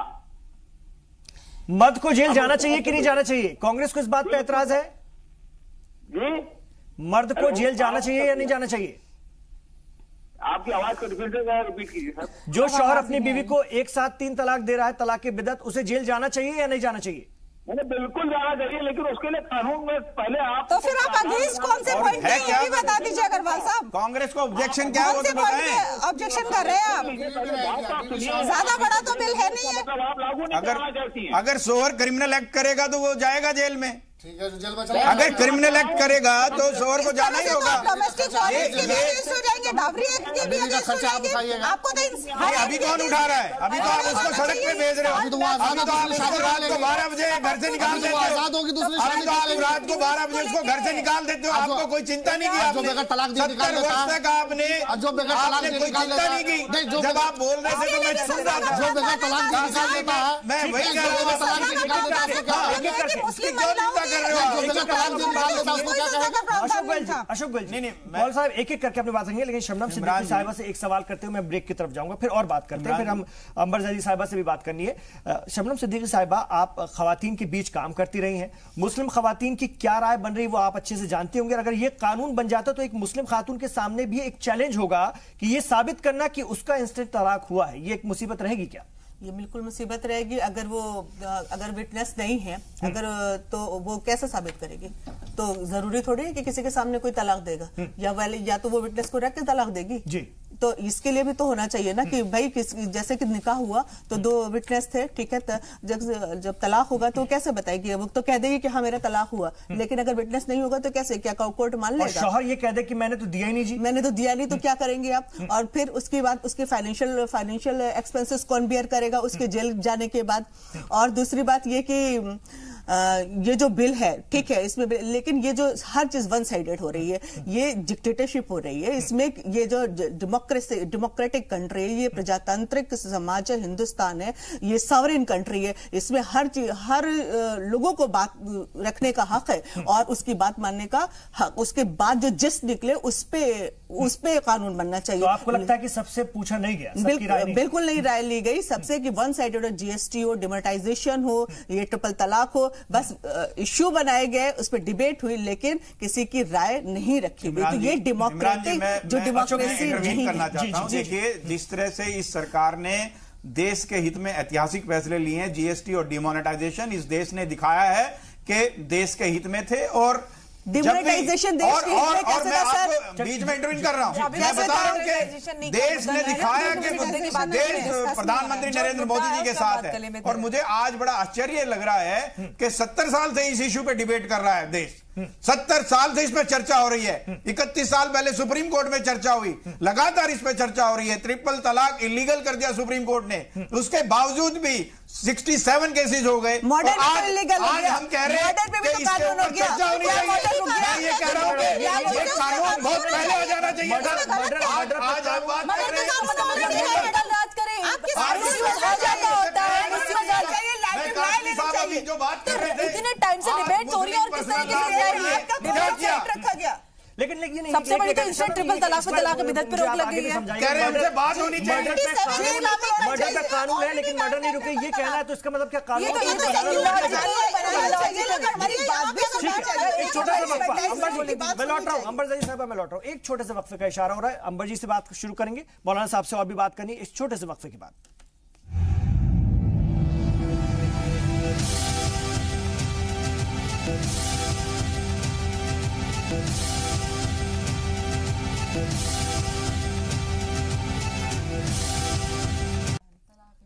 मर्द को जेल जाना चाहिए कि नहीं जाना चाहिए? कांग्रेस को इस बात पे एतराज है जी? मर्द को जेल जाना चाहिए या नहीं जाना चाहिए? आपकी आवाज को रिपीट कीजिए सर। जो शौहर अपनी बीवी को एक साथ 3 तलाक दे रहा है, तलाक बिदअत, उसे जेल जाना चाहिए या नहीं जाना चाहिए? मैंने बिल्कुल जाना चाहिए, लेकिन उसके लिए कानून में पहले आप तो फिर आप अगेंस्ट कौन से पॉइंट है ये भी बता दीजिए अग्रवाल साहब। कांग्रेस को ऑब्जेक्शन क्या है वो तो बताएं। ऑब्जेक्शन कर रहे हैं आप, ज्यादा बड़ा तो बिल है नहीं है। अगर शोहर क्रिमिनल एक्ट करेगा तो वो जाएगा जेल में, ठीक है, जेल में चला। अगर क्रिमिनल एक्ट करेगा तो शोहर को जाना ही होगा। डोमेस्टिक वायलेंस के भी अगेंस्ट हो जाएंगे, डावरी एक्ट के भी अगेंस्ट हो जाएंगे। आपको तो अभी कौन उठा रहा है? अभी तो आप उसको सड़क पे भेज रहे हो। अभी तो आप उसको रात को 12 बजे घर से निकाल देते हो। आजाद होगी दूसरी अभी तो आप रात को 12 बजे उसको घर से निकाल देते हो। आपको कोई चिंता नहीं की? जो बगैर तलाक दिए निकाल 70 वर्ष तक आपने कोई चिंता नहीं की। जब आप बोल रहे थे तो मैं सुन रहा था। जो बगैर तलाक दिए निकाल देता है, मैं वही कह रहा हूँ। अशोक गोयल जी, मौल साहब एक एक करके अपनी बात करेंगे, लेकिन शबनम सिद्दीकी साहिबा से एक सवाल करते हुए मैं ब्रेक की तरफ जाऊंगा, फिर और बात करते हैं, फिर हम अंबर जैदी साहिबा से भी बात करनी है। शबनम सिद्दीकी साहिबा, आप खवातीन के बीच काम करती रही हैं, मुस्लिम खवातीन की क्या राय बन रही है वो आप अच्छे से जानती होंगे। अगर ये कानून बन जाता तो एक मुस्लिम खातून के सामने भी एक चैलेंज होगा कि ये साबित करना कि उसका इंस्टेंट तलाक हुआ है, ये एक मुसीबत रहेगी क्या? ये बिल्कुल मुसीबत रहेगी। अगर विटनेस नहीं है, अगर तो वो कैसे साबित करेगी? तो जरूरी थोड़ी है कि किसी के सामने कोई तलाक देगा, या तो वो विटनेस को रख के तलाक देगी। जी, तो इसके लिए भी तो होना चाहिए ना कि भाई जैसे कि निकाह हुआ तो 2 विटनेस थे, ठीक है, जब तलाक होगा तो कैसे बताएगी? वो तो कह देगी कि हाँ मेरा तलाक हुआ, लेकिन अगर विटनेस नहीं होगा तो कैसे, क्या कोर्ट मान लेगा? शौहर ये कह दे कि मैंने तो दिया ही नहीं जी, मैंने तो दिया नहीं, तो क्या करेंगे आप? और फिर उसके बाद उसके फाइनेंशियल एक्सपेंसेस कौन बियर करेगा उसके जेल जाने के बाद? और दूसरी बात ये कि ये जो बिल है, ठीक है, इसमें लेकिन ये जो हर चीज वन साइडेड हो रही है, ये डिक्टेटरशिप हो रही है, इसमें ये जो डेमोक्रेटिक कंट्री है, ये प्रजातांत्रिक समाज है, हिंदुस्तान है, ये सॉवरेन कंट्री है, इसमें हर लोगों को बात रखने का हक है और उसकी बात मानने का हक। उसके बाद जो जिस निकले उस पे कानून बनना चाहिए। तो आपको लगता है कि सबसे पूछा नहीं गया? बिल्कुल नहीं राय ली गई सबसे, कि वन साइडेड हो, जीएसटी हो, डिमोनेटाइजेशन हो, ये ट्रिपल तलाक हो, बस इश्यू बनाए गए, उस पर डिबेट हुई, लेकिन किसी की राय नहीं रखी गई। तो ये डेमोक्रेटिक जो डेमोक्रेसी नहीं करना चाहता हूं। देखिए, जिस तरह से इस सरकार ने देश के हित में ऐतिहासिक फैसले लिए हैं, जीएसटी और डिमोनेटाइजेशन, इस देश ने दिखाया है कि देश के हित में थे। और डिमोनेटाइजेशन देश के हित में कैसे था सर? बीच में इंटरव्यू कर रहा हूं, मैं बता रहा हूं कि देश ने दिखाया कि देश प्रधानमंत्री नरेंद्र मोदी जी के साथ है। और मुझे आज बड़ा आश्चर्य लग रहा है कि 70 साल से इस इश्यू पे डिबेट कर रहा है देश, 70 साल से इस पे चर्चा हो रही है। 31 साल पहले सुप्रीम कोर्ट में चर्चा हुई, लगातार इस पे चर्चा हो रही है। ट्रिपल तलाक इलीगल कर दिया सुप्रीम कोर्ट ने, उसके बावजूद भी 67 केसेस हो गए। आज हम कह रहे हैं कि इसके ऊपर चर्चा होनी चाहिए। मैं ये कह रहा हूं कि ये कानून बहुत पहले हो जाना चाहिए था। आज हम बात कर रहे हैं, जो बात कर रहे थे इतने टाइम से डिबेट हो रही है और किस तरह से रखा गया। लेकिन सबसे बड़ी तो इंस्टेंट ट्रिपल तलाक पे तलाक बिदअत पे रोक लग गई है। कह रहे हैं हमसे बात होनी चाहिए। मर्डर का कानून है लेकिन मर्डर नहीं रुके, ये कहना है तो इसका मतलब क्या कानून? एक छोटा सा वक्फा, मैं लौट रहा हूँ, अंबर ज़री साहब मैं लौट रहा हूँ। एक छोटे से वक्फे का इशारा हो रहा है, अंबर जी से बात शुरू करेंगे, मौलाना साहब से और भी बात करनी, इस छोटे से वक्फे के बाद।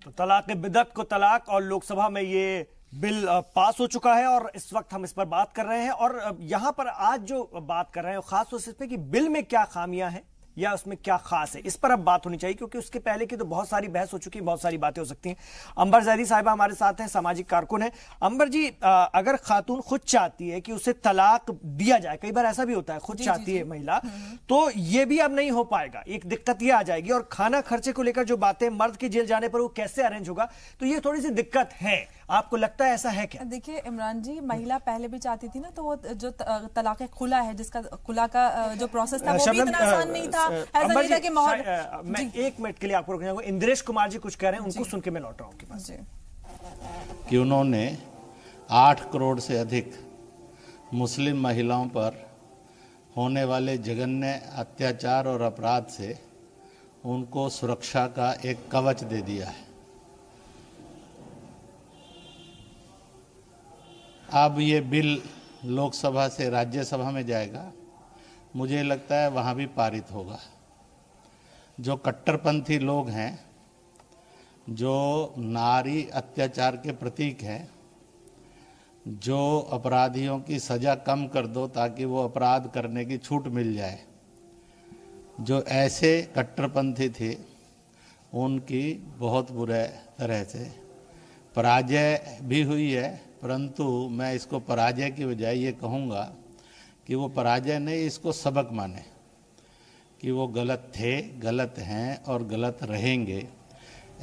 तो तलाक बिदअत को तलाक और लोकसभा में ये बिल पास हो चुका है और इस वक्त हम इस पर बात कर रहे हैं। और यहां पर आज जो बात कर रहे हैं खास तौर से इस पे कि बिल में क्या खामियां हैं या उसमें क्या खास है, इस पर अब बात होनी चाहिए, क्योंकि उसके पहले की तो बहुत सारी बहस हो चुकी है, बहुत सारी बातें हो सकती हैं। अंबर ज़हरी साहिबा हमारे साथ हैं, सामाजिक कारकुन है। अंबर जी, अगर खातून खुद चाहती है कि उसे तलाक दिया जाए, कई बार ऐसा भी होता है, खुद चाहती है महिला, तो ये भी अब नहीं हो पाएगा, एक दिक्कत ये आ जाएगी। और खाना खर्चे को लेकर जो बातें, मर्द के जेल जाने पर वो कैसे अरेंज होगा, तो ये थोड़ी सी दिक्कत है। आपको लगता है ऐसा है क्या? देखिए इमरान जी, महिला पहले भी चाहती थी ना, तो वो जो तलाक खुला है, जिसका खुला का जो प्रोसेस था वो भी इतना आसान नहीं था। मैं 1 मिनट के लिए आपको रुकना चाहूंगा। इंद्रेश कुमार जी कुछ कह रहे हैं, उनको सुन के मैं लौट रहा हूं आपके पास। कि उन्होंने 8 करोड़ से अधिक मुस्लिम महिलाओं पर होने वाले जघन्य अत्याचार और अपराध से उनको सुरक्षा का एक कवच दे दिया है। अब ये बिल लोकसभा से राज्यसभा में जाएगा, मुझे लगता है वहाँ भी पारित होगा। जो कट्टरपंथी लोग हैं, जो नारी अत्याचार के प्रतीक हैं, जो अपराधियों की सज़ा कम कर दो ताकि वो अपराध करने की छूट मिल जाए, जो ऐसे कट्टरपंथी थे, उनकी बहुत बुरे तरह से पराजय भी हुई है। परंतु मैं इसको पराजय की बजाय ये कहूँगा कि वो पराजय नहीं, इसको सबक माने कि वो गलत थे, गलत हैं और गलत रहेंगे।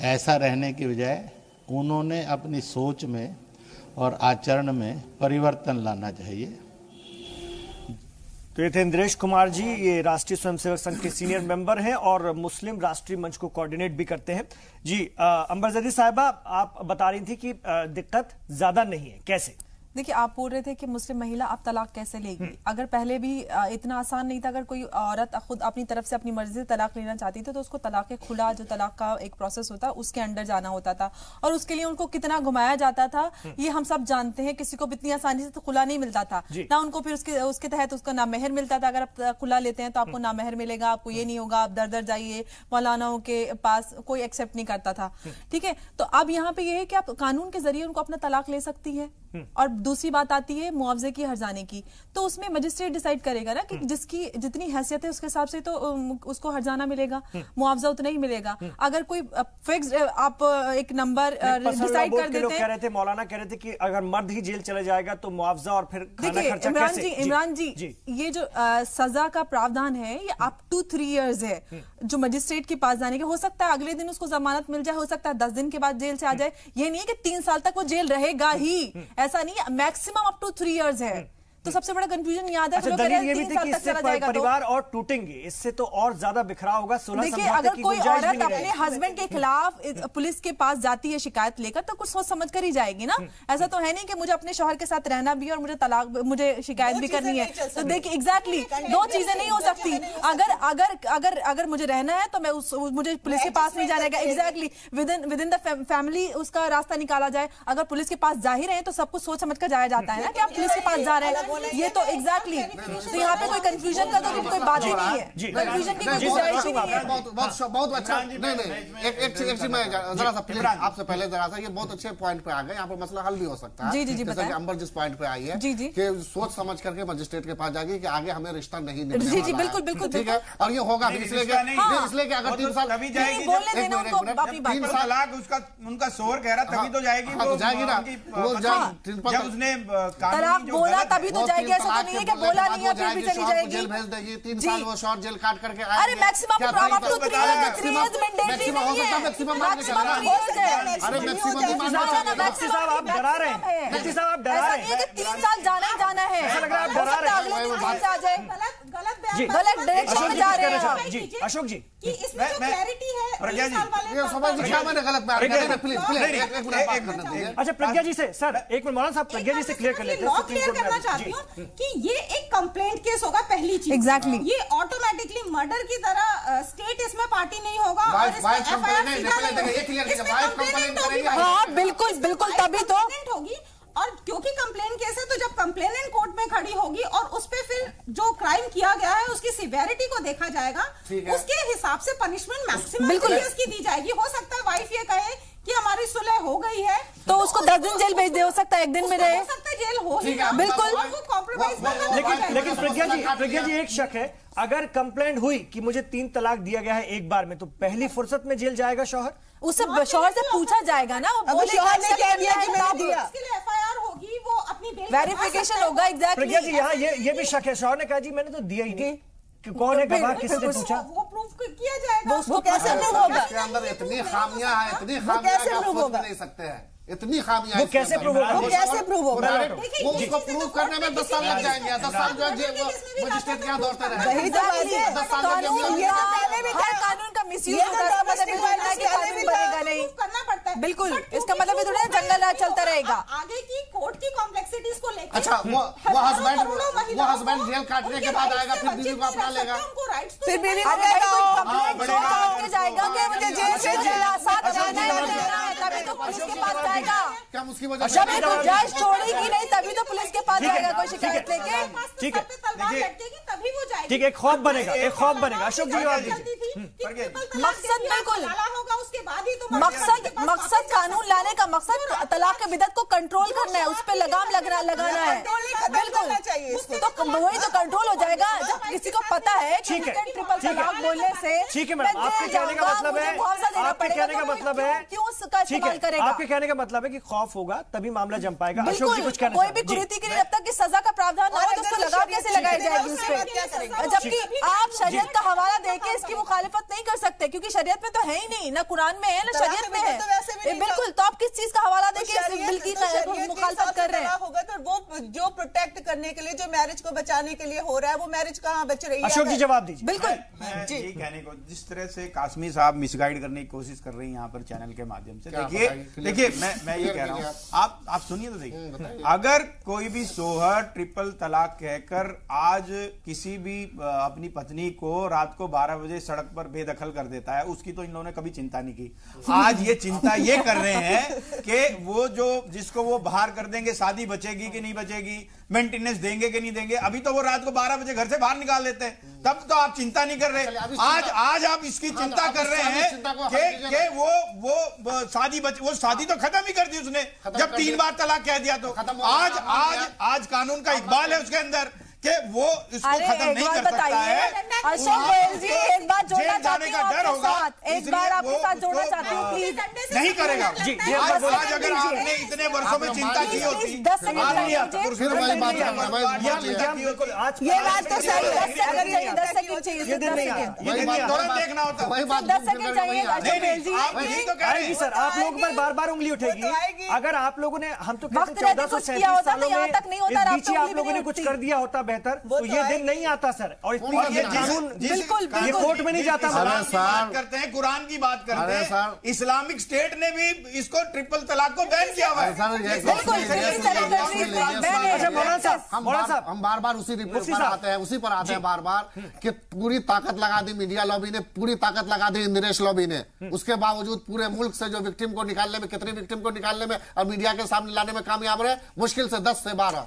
ऐसा रहने की बजाय उन्होंने अपनी सोच में और आचरण में परिवर्तन लाना चाहिए। तो ये थे इंद्रेश कुमार जी, ये राष्ट्रीय स्वयंसेवक संघ के सीनियर मेंबर हैं और मुस्लिम राष्ट्रीय मंच को कोऑर्डिनेट भी करते हैं। जी अंबर ज़हरी साहिबा, आप बता रही थी कि दिक्कत ज्यादा नहीं है, कैसे? देखिए, आप बोल रहे थे कि मुस्लिम महिला अब तलाक कैसे लेगी। अगर पहले भी इतना आसान नहीं था, अगर कोई औरत खुद अपनी तरफ से अपनी मर्जी से तलाक लेना चाहती थी तो उसको तलाक खुला, जो तलाक का एक प्रोसेस होता है, उसके अंडर जाना होता था और उसके लिए उनको कितना घुमाया जाता था ये हम सब जानते हैं। किसी को इतनी आसानी से तो खुला नहीं मिलता था ना, उनको फिर उसके तहत उसका नामेहर मिलता था। अगर आप खुला लेते हैं तो आपको नामेहर मिलेगा, आपको ये नहीं होगा, आप दर दर जाइए, मौलानाओं के पास, कोई एक्सेप्ट नहीं करता था। ठीक है, तो अब यहाँ पे ये है कि आप कानून के जरिए उनको अपना तलाक ले सकती है। और दूसरी बात आती है मुआवजे की हर्जाने की, तो उसमें मजिस्ट्रेट डिसाइड करेगा ना कि जिसकी जितनी हैसियत है उसके हिसाब से तो उसको हर्जाना मिलेगा, मुआवजा उतना ही मिलेगा। अगर कोई फिक्स आप एक नंबर डिसाइड कर देते हैं, कह रहे थे, मौलाना कह रहे थे कि अगर मर्द ही जेल चले जाएगा तो मुआवजा और फिर खाना खर्चा कैसे? इमरान जी, ये जो सजा का प्रावधान है ये अप टू 3 इयर्स है, जो मजिस्ट्रेट के पास जाने के। हो सकता है अगले दिन उसको जमानत मिल जाए, हो सकता है 10 दिन के बाद जेल से आ जाए। ये नहीं है कि 3 साल तक वो जेल रहेगा ही, ऐसा नहीं है। मैक्सिमम अप टू 3 इयर्स है। तो सबसे बड़ा कंफ्यूजन याद है, अच्छा, दलील ये भी थी कि इससे परिवार और टूटेंगे, इससे तो और ज्यादा बिखराव होगा। देखिए, अगर कोई औरत अपने हस्बैंड के खिलाफ पुलिस के पास जाती है शिकायत लेकर तो कुछ सोच समझ कर ही जाएगी ना। ऐसा तो है नहीं कि मुझे अपने शौहर के साथ रहना भी और मुझे शिकायत भी करनी है। तो देखिए, एग्जैक्टली 2 चीजें नहीं हो सकती। अगर मुझे रहना है तो मुझे पुलिस के पास नहीं जाने का। Exactly with in the family उसका रास्ता निकाला जाए। अगर पुलिस के पास जा ही रहे हैं तो सब कुछ सोच समझ कर जाया जाता है ना कि आप पुलिस के पास जा रहे हैं। ये तो एग्जैक्टली, तो यहाँ पे कोई कंफ्यूजन का तो कोई बात ही नहीं है, कंफ्यूजन की कोई गुंजाइश ही नहीं है। बहुत अच्छा। नहीं, एक चीज मैं जरा सा प्लीज आपसे पहले जरा सा, ये बहुत अच्छे पॉइंट पे आ गए। यहाँ पर मसला हल भी हो सकता है। जी, जैसे कि अंबर जिस पॉइंट पे आई है कि सोच समझ करके मजिस्ट्रेट के पास जाएगी कि आगे हमें रिश्ता नहीं निभाना। जी, बिल्कुल ठीक है, और ये होगा इसलिए कि अगर 3 साल अभी जाएगी, 3 साल उनका शोहर कह रहा तभी तो जाएगी ना। जब उसने तलाक बोला तभी तो जाएगी, ऐसा तो नहीं है कि बोला नहीं है फिर भी चली जाएगी। जेल भेज देगी, 3 साल वो शॉर्ट जेल काट करके आएंगे। अरे maximum up to 3 years mandatory नहीं है। मैक्सिमम मान के चलना है। अरे मैक्सिमम ही मान के चलना है। मुफ्ती साहब आप डरा रहे हैं, मुफ्ती साहब आप डरा रहे हैं। 3 साल जाना ही जाना है, ऐसा लग रहा है आप डरा रहे हैं। अगले दिन जेल से आ जाए, गलत डायरेक्शन में जा रहे हैं जी। अशोक जी, कि इसमें जो क्लैरिटी है, प्रज्ञा जी, ये समझ क्या मैंने गलत बात की है। प्लीज एक मिनट बात करने दीजिए। अच्छा, प्रज्ञा जी से सर एक मिनट, मौलाना साहब प्रज्ञा जी से क्लियर कर लेते हैं। क्लियर करना चाहती हूँ कि ये एक कंप्लेंट केस होगा, पहली चीज। एग्जैक्टली, ये ऑटोमेटिकली मर्डर की तरह स्टेट इसमें पार्टी नहीं होगा। हाँ बिल्कुल, तभी तो होगी। और क्योंकि कंप्लेन केस है तो जब कंप्लेनेंट कोर्ट में खड़ी होगी और उस पे फिर जो क्राइम किया गया है उसकी सिवेरिटी को देखा जाएगा, उसके हिसाब से पनिशमेंट मैक्सिमम की दी जाएगी। हो सकता है वाइफ ये कहे कि हमारी सुलह हो गई है तो उसको 10 दिन जेल भेज दे, हो सकता है 1 दिन में रहे, हो सकता है जेल हो ही बिल्कुल कॉम्प्रोमाइज। लेकिन प्रज्ञा जी एक शक है, अगर कंप्लेंट हुई कि मुझे 3 तलाक दिया गया है एक बार में तो पहली फुर्सत में जेल जाएगा शौहर? उससे शौहर से पूछा जाएगा ना, शौहर ने क्या दिया कि मैंने दिया, इसके लिए एफआईआर होगी, वो अपनी वेरिफिकेशन होगा। एग्जैक्टली प्रज्ञा जी, यहाँ ये भी शक है, शौहर ने कहा जी मैंने तो दिया ही नहीं, कि कौन है गवाह, किसने पूछा? वो प्रूफ किया जाएगा। वो कैसे प्रूफ होगा? इसके अंदर इतनी खामियां हैं, इतनी खामियां कि आप सोच नहीं सकते हैं। इतनी खामियां वो कैसे प्रूव होगा? वो कैसे प्रूव होगा? वो उसको प्रूव करने में 10 साल लग जाएंगे। 10 साल जो मजिस्ट्रेट के यहाँ दौड़ते रहे। कानून का मिसयूज करना पड़ता है। बिल्कुल, इसका मतलब ये थोड़ा जंगल राज चलता रहेगा। आगे की कोर्ट की कॉम्प्लेक्सिटीज को लेकर अच्छा, वो हस्बैंड जेल काटने के बाद आएगा, फिर बीवी को अपना लेगा, फिर बीवी को जाएगा कि मुझे जेल से साथ जाना है, तभी तो पुलिस के पास जाएगा। क्या उसकी वजह से गुंजाइश छोड़ेगी नहीं, तभी तो पुलिस के पास जाएगा कोई शिकायत लेके। ठीक है, तभी वो जाएगी। ठीक है, एक खौफ बनेगा, एक खौफ बनेगा। अशोक जी जवाब दीजिए। मकसद बिल्कुल होगा, उसके बाद ही तो मकसद कानून लाने का मकसद तलाक के बिदत को कंट्रोल करना है, उस पर लगाम लगाना है। बिल्कुल, तो वही तो कंट्रोल हो जाएगा जब किसी को पता है कि ट्रिपल तलाक बोलने से। ठीक है मैडम, आपके कहने का मतलब है, आपके कहने का मतलब है, क्यों उसका इस्तेमाल करेगा? आपके कहने का मतलब है कि खौफ होगा तभी मामला जम पाएगा। अशोक जी कुछ कहना कोई भी कुरीति के लिए जब तक कि सजा का प्रावधान ना हो तो उसको लगाम कैसे लगाई जाएगी उस पर? जबकि आप शरीयत का हवाला देके इसकी मुखालिफत नहीं कर सकते, क्योंकि शरीयत में तो है ही नहीं, ना कुरान में है ना शरीयत में है। बिल्कुल, तो आप किस चीज का हवाला देके इस बिल की मुखालिफत कर रहे हैं? होगा तो वो जो प्रोटेक्ट करने के लिए, जो मैरिज को बचाने के लिए हो रहा है, वो मैरिज का वहाँ बच रही है। अशोक जी जवाब दीजिए। बिल्कुल जी, कहने को जिस तरह से कासमी साहब मिसगाइड करने की कोशिश कर रहे हैं यहाँ पर चैनल के माध्यम से, देखिए मैं ये कह रहा हूँ, आप सुनिए तो देखिए, अगर कोई भी सोहर ट्रिपल तलाक कहकर आज किसी भी अपनी पत्नी को रात को 12 बजे सड़क पर बेदखल कर देता है, उसकी तो इन लोगों ने कभी चिंता नहीं की। आज ये चिंता ये कर रहे हैं कि वो जो जिसको वो बाहर कर देंगे, शादी बचेगी कि नहीं बचेगी, मेंटेनेंस देंगे कि नहीं देंगे। अभी तो वो रात को 12 बजे घर से बाहर निकाल देते हैं, तब तो आप चिंता नहीं कर रहे। आज आप इसकी चिंता कर रहे हैं कि वो शादी तो खत्म ही कर दी उसने, जब 3 बार तलाक कह दिया। तो आज कानून का इकबाल है उसके अंदर कि वो इसको खत्म नहीं कर सकता है। अशोक गोयल जी, एक बात जोड़ना चाहती हूँ डर होगा, एक बार आपके साथ जोड़ना चाहती हूँ, प्लीज। नहीं करेगा। आज अगर आपने इतने वर्षों में चिंता की होती, 10 सेकंड ये बात तो सही, 10 सेकंड चाहिए, तुरंत देखना होता, 10 सेकंड चाहिए अशोक गोयल जी। आएगी सर, आप लोगों पर बार-बार उंगली उठेगी। अगर आप लोगों ने, हम तो कहते 1437 सालों में इस बीच आप लोगों ने कुछ कर दिया होता बेहतर, तो ये दिन नहीं आता सर। और ये कानून बिल्कुल ये कोर्ट में नहीं जाता। बात करते हैं, कुरान की बात करते हैं, इस्लामिक स्टेट ने भी इसको ट्रिपल तलाक को बैन किया हुआ है। हम बार बार उसी पर आते हैं बार बार कि पूरी ताकत लगा दी मीडिया लॉबी ने, पूरी ताकत लगा दी इंदिरेश लॉबी ने, उसके बावजूद पूरे मुल्क से जो विक्टिम को निकालने में, कितने विक्टिम को निकालने में और मीडिया के सामने लाने में कामयाब रहे, मुश्किल से 10 से 12।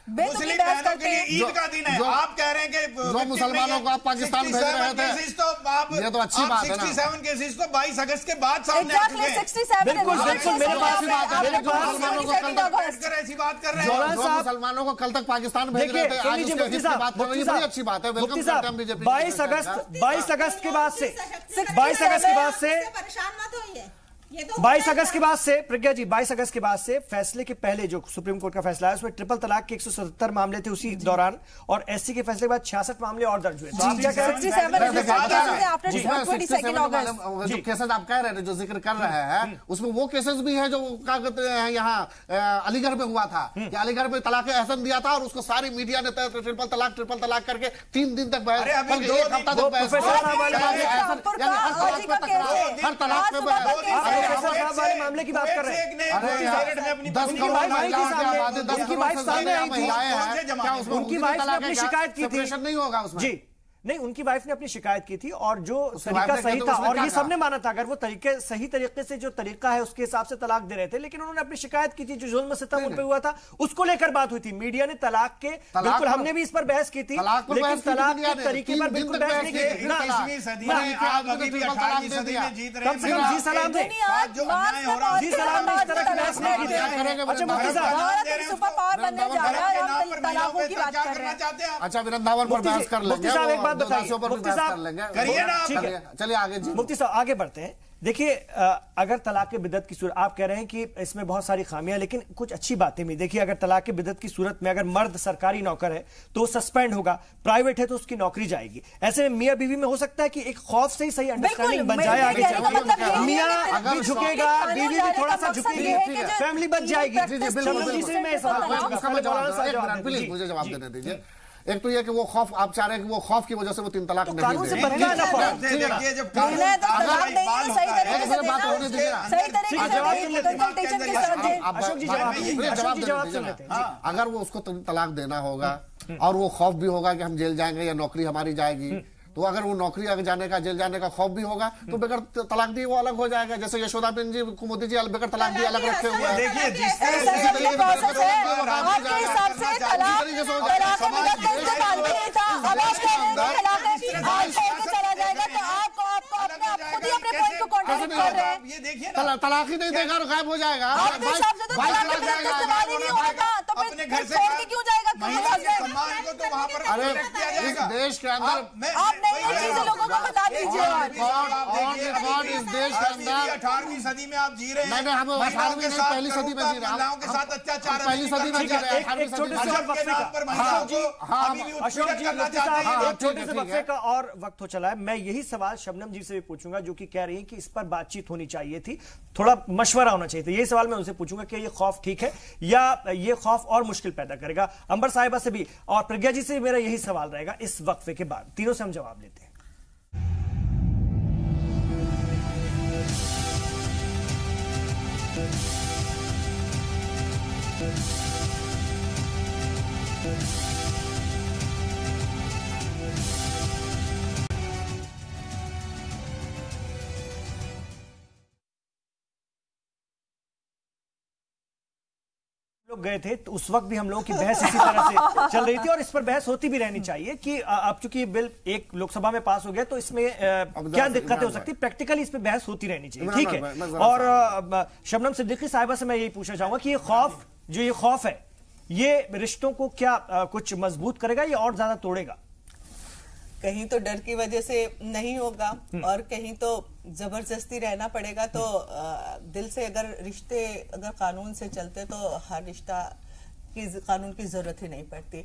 मुस्लिम बहनों के लिए ईद का दिन है, आप कह रहे हैं कि जो मुसलमानों को आप पाकिस्तान भेज रहे थे, ये तो अच्छी बात है ना। 67 केसेस को 22 अगस्त के बाद सामने आ चुके हैं। बिल्कुल मेरे पास ऐसी बात कर रहे हैं। जो मुसलमानों को कल तक पाकिस्तान भेज रहे थे, आज उसके हित की बात कर रही है, बड़ी अच्छी बात है। वेलकम करते हैं बीजेपी। 22 अगस्त के बाद से 22 अगस्त के बाद से 22 अगस्त के बाद से प्रज्ञा जी 22 अगस्त के बाद से फैसले के पहले जो सुप्रीम कोर्ट का फैसला है उसमें ट्रिपल तलाक के 177 मामले थे उसी दौरान, और एससी के फैसले के बाद 66 मामले और दर्ज हुए। तो आप क्या कह रहे हैं, जो केसेस आप कह रहे थे, जो जिक्र कर रहे हैं, उसमें वो केसेस भी है जो क्या कहते हैं यहाँ अलीगढ़ में हुआ था कि अलीगढ़ में तलाक एहसन दिया था और उसको सारी मीडिया ने ट्रिपल तलाक करके 3 दिन तक बहस, एक हफ्ता तक बहस, हर तलाक पे मामले की बात कर रहे हैं। 10 करोड़ महिलाओं की आबादी, 10 करोड़ से ज्यादा महिलाएं हैं, क्या उसमें उनकी वाइफ ने अपनी शिकायत की थी? नहीं होगा उसमें जी नहीं, उनकी वाइफ ने अपनी शिकायत की थी और जो तरीका सही था, और ये सबने माना था, अगर वो सही तरीके से जो तरीका है उसके हिसाब से तलाक दे रहे थे, लेकिन उन्होंने अपनी शिकायत की थी, जो जुल्म सितम उन पे हुआ था उसको लेकर बात हुई थी। मीडिया ने तलाक के बिल्कुल, हमने भी इस पर बहस की थी, लेकिन तलाक के तरीके पर बिल्कुल बहस नहीं की। कम से कम जी सलाम थे, जी सलाम ने इस तरह की बहस नहीं की थी। अच्छा मुफ्ती साहब, सुपर पावर बनने जा रहा है, हम तलाकों की बात कर रहे हैं। अच्छा वृंदावन पर बहस कर लेंगे, एक बात बताइए मुफ्ती साहब, करिए ना, चलिए आगे जी। मुफ्ती साहब आगे बढ़ते हैं। देखिए अगर तलाक की बिदअत की सूरत, आप कह रहे हैं कि इसमें बहुत सारी खामियां, लेकिन कुछ अच्छी बातें भी। देखिए अगर तलाक की बिदअत की सूरत में अगर मर्द सरकारी नौकर है तो सस्पेंड होगा, प्राइवेट है तो उसकी नौकरी जाएगी। ऐसे में मियां बीवी में हो सकता है कि एक खौफ से ही सही अंडरस्टैंडिंग बन जाए, आगे चलकर मियां भी झुकेगा, बीवी भी थोड़ा सा झुकेगी, फैमिली बच जाएगी। मुझे जवाब देने दीजिए। एक तो ये कि वो खौफ आप चाह रहे हैं कि वो खौफ की वजह से वो 3 तलाक नहीं कानून से बचना है ना। अगर वो उसको तलाक देना होगा और वो खौफ भी होगा कि हम जेल जाएंगे या नौकरी हमारी जाएगी, तो अगर वो नौकरी अगर जाने का, जेल जाने का खौफ भी होगा तो बगैर तलाक दिए वो अलग हो जाएगा। जैसे यशोदाबेन जी को मोदी जी बगैर तलाक दिए अलग रखे हुए हैं। देखिए तलाक ही नहीं देगा तो गायब हो जाएगा, अपने घर से क्यों जाएगा? महिला के सम्मान को तो वहाँ पर अरे किया इस जाएगा। देश के अंदर आप नई चीजें लोगों को बता दीजिए। और इस देश के अंदर 18वीं सदी में आप जी रहे हैं। नहीं हम 18वीं नहीं पहली सदी में जी रहे हैं। महिलाओं के साथ अत्याचार पहली सदी में जी रहे हैं। 18वीं सदी में अशोक जी, मुफ्ती साहब, एक छोटे से वक्फे का और वक्त हो चला है। मैं यही सवाल शबनम जी से भी पूछूंगा, जो कि कह रही हैं कि इस पर बातचीत होनी चाहिए थी, थोड़ा मशवरा होना चाहिए था। यही सवाल मैं उनसे पूछूंगा कि ये खौफ ठीक है या ये खौफ और मुश्किल पैदा करेगा। अंबर साहिबा से भी और प्रज्ञा जी से भी मेरा यही सवाल रहेगा इस वक्फे के बाद। तीनों से हम जवाब लेते हैं। लोग गए थे तो उस वक्त भी हम लोगों की बहस इसी तरह से चल रही थी और इस पर बहस होती भी रहनी चाहिए कि अब चूंकि ये बिल एक लोकसभा में पास हो गया तो इसमें क्या दिक्कतें हो सकती, प्रैक्टिकली इस पर बहस होती रहनी चाहिए, ठीक है। और शबनम सिद्दीकी साहिबा से मैं यही पूछना चाहूंगा कि ये खौफ है, ये रिश्तों को क्या कुछ मजबूत करेगा या और ज्यादा तोड़ेगा? कहीं तो डर की वजह से नहीं होगा और कहीं तो जबरदस्ती रहना पड़ेगा। तो दिल से अगर रिश्ते अगर कानून से चलते तो हर रिश्ता की कानून की जरूरत ही नहीं पड़ती।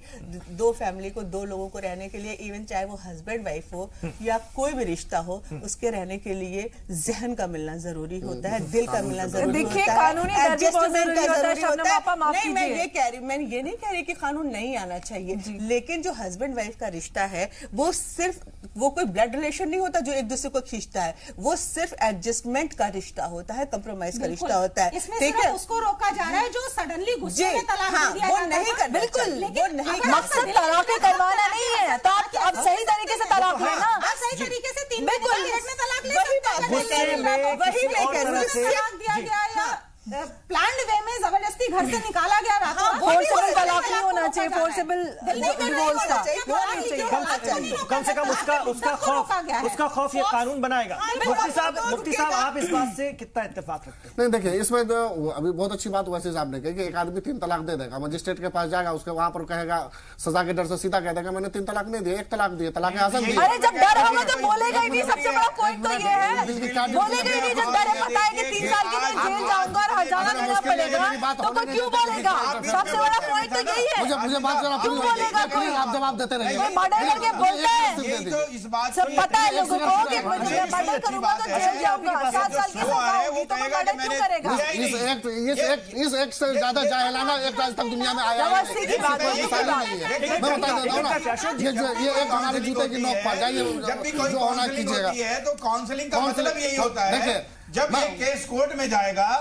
दो फैमिली को, दो लोगों को रहने के लिए, इवन चाहे वो हस्बैंड वाइफ हो या कोई भी रिश्ता हो, उसके रहने के लिए जहन का मिलना जरूरी होता है, दिल का मिलना जरूरी होता है, कानूनी एडजस्टमेंट का जरूरी होता है। नहीं, मैं ये नहीं कह रही कि कानून नहीं आना चाहिए, लेकिन जो हस्बैंड वाइफ का रिश्ता है वो सिर्फ वो कोई ब्लड रिलेशन नहीं होता जो एक दूसरे को खींचता है, वो सिर्फ एडजस्टमेंट का रिश्ता होता है, कंप्रोमाइज का रिश्ता होता है। ठीक है, उसको रोका जा रहा है जो सडनली गुस्से में तलाक वो नहीं कर, बिल्कुल वो नहीं, मकसद तलाक करवाना नहीं है, तो आप सही तरीके से तलाक लेना, सही तरीके से 3 मिनट में तलाक ले सकते हैं। वही मैं कह रही हूँ, दिया गया या प्लान्ड वे में जबरदस्ती घर से निकाला गया रातों रात। फोर्सेबल तलाक नहीं होना चाहिए, फोर्सेबल डिवोर्स कम से कम उसका खौफ ये कानून बनाएगा। मुफ्ती साहब आप इस बात से कितना इत्तेफाक रखते हैं? नहीं देखिए, इसमें तो अभी बहुत अच्छी बात वैसे साहब ने कही कि एक आदमी 3 तलाक दे देगा, मजिस्ट्रेट के पास जाएगा, उसके वहां पर कहेगा सजा के डर से सीधा कह देगा मैंने 3 तलाक नहीं दिए, 1 तलाक दिए, तलाक आसन दिए। अरे जब डर होगा तो बोलेगा ही नहीं, सबसे बड़ा पॉइंट तो ये है, बोलेगा ही नहीं। जब डर है, पता है कि 3 साल के लिए जेल जाऊंगा, हजाना देना पड़ेगा, तो कोई क्यों बोलेगा? सबसे बड़ा पॉइंट तो यही है। मुझे बात जरा क्यों बोलेगा कोई? आप जवाब देते रहिए। मर्डर करके बोलते हैं, सब पता है लोगों को कि मैं मर्डर करूंगा तो जेल जाऊंगा, 7 साल की सजा होगी, तो मर्डर क्यों करेगा? इस एक्ट से ज्यादा जाहिलाना एक्ट आज तक दुनिया में आया है। मैं बता देता हूँ ना, ये एक हमारे जूते की नोक पर जाइए, जब भी कोई काउंसलिंग होती है तो काउंसलिंग का मतलब यही होता है, जब ये केस कोर्ट में जाएगा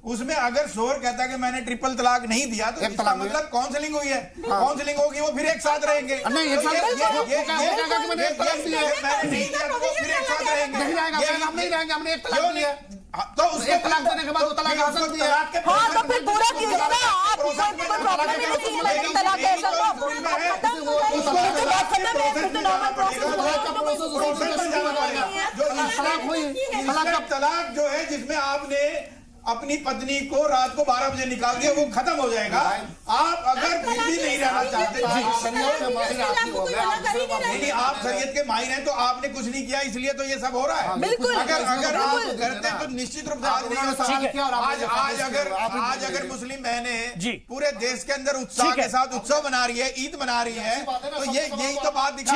उसमें अगर शोर कहता है कि मैंने ट्रिपल तलाक नहीं दिया तो इसका मतलब काउंसलिंग हुई है, काउंसलिंग होगी, वो फिर एक साथ रहेंगे। नहीं, एक साथ मैंने एक तलाक दिया, मैंने नहीं दिया तो वो फिर एक साथ रहेंगे। नहीं रहेंगे, हम नहीं रहेंगे, हमने 1 तलाक दिया, तो उसके तलाक देने के बाद 2 तलाक आसन दिया। हाँ, तो फिर पूरा कीजिए ना, आप कोई प्रॉब्लम नहीं होती, लेकिन तलाक ऐसा तो तलाक जो है जिसमें आपने अपनी पत्नी को रात को 12 बजे निकाल दिया वो खत्म हो जाएगा। आप अगर फिर भी नहीं रहना चाहते, नहीं आप शरीयत के माहिर हैं तो आपने कुछ नहीं किया इसलिए तो ये सब हो रहा है। बिल्कुल, अगर आप करते तो निश्चित रूप से आज नहीं होता। आज अगर मुस्लिम बहनें पूरे देश के अंदर उत्साह के साथ उत्सव मना रही है, ईद मना रही है, तो यही तो बात दिखा।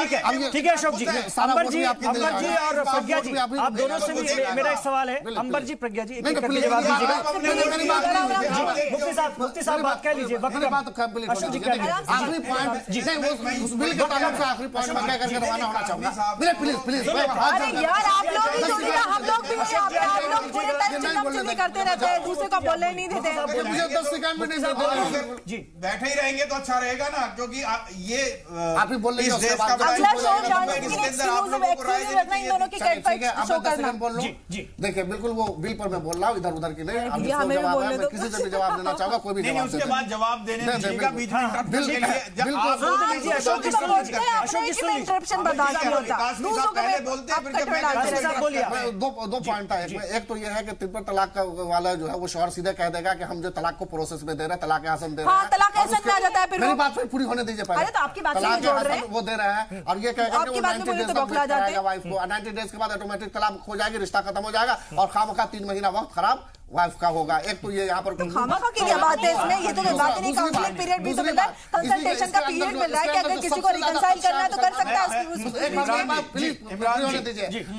ठीक है अशोक जी, अंबर जी और प्रज्ञा जी, आप दोनों से मेरा एक सवाल है। अंबर जी, प्रज्ञा जी, जवाब दीजिएगा। मुफ्ती साहब बात कह लीजिए, आखिरी पॉइंट जिसे उस बिल के ताल्लुक से आखिरी पॉइंट में कहकर रवाना होना चाहूंगा। प्लीज अरे यार, आप लोग ही छोड़िए, हम लोग भी आप लोग पूरे टाइम चिल्लाम करते रहते हैं, दूसरे को बोलने नहीं देते। मुझे 10 सेकंड भी नहीं देते जी, बैठे ही रहेंगे तो अच्छा रहेगा ना, क्योंकि ये आप ही बोल रहे हैं अगला शो जानने के लिए एक्सक्लूसिव रखना, इन दोनों की कैटफाइट शो करना। बोल लो देखिए, बिल्कुल वो बिल पर मैं बोल रहा हूँ, इधर उधर की नहीं। मैं किसी से भी जवाब देना चाहूंगा, कोई भी जवाब उसके बाद जवाब देने दीजिएगा बीच में इंटरप्शन बर्दाश्त नहीं होता। पहले बोलते हैं 2 पॉइंट है। एक तो ये है कि ट्रिपल तलाक वाला जो है वो शौहर सीधे कह देगा कि हम जो तलाक को प्रोसेस में दे रहे हैं, तलाक आसन दे रहे हैं, लेसन में आ जाता है फिर मेरी बात पूरी होने दीजिए पहले। अरे तो आपकी बात तलाक जोड़ रहे हैं, वो दे रहा है और ये कहेगा कि वो 90 डेज तक कराएगा वाइफ को, 90 डेज के बाद ऑटोमेटिक तलाक हो जाएगी, रिश्ता खत्म हो जाएगा और खामखा 3 महीना वक्त खराब वाइफ का होगा। एक तो ये यहाँ पर खामखा की क्या बात है इसमें, ये तो बात नहीं, काउंसलिंग पीरियड भी तो मिल रहा है, कंसल्टेशन का पीरियड मिल रहा है कि अगर किसी को रिकंसाइल करना है तो कर सकता है।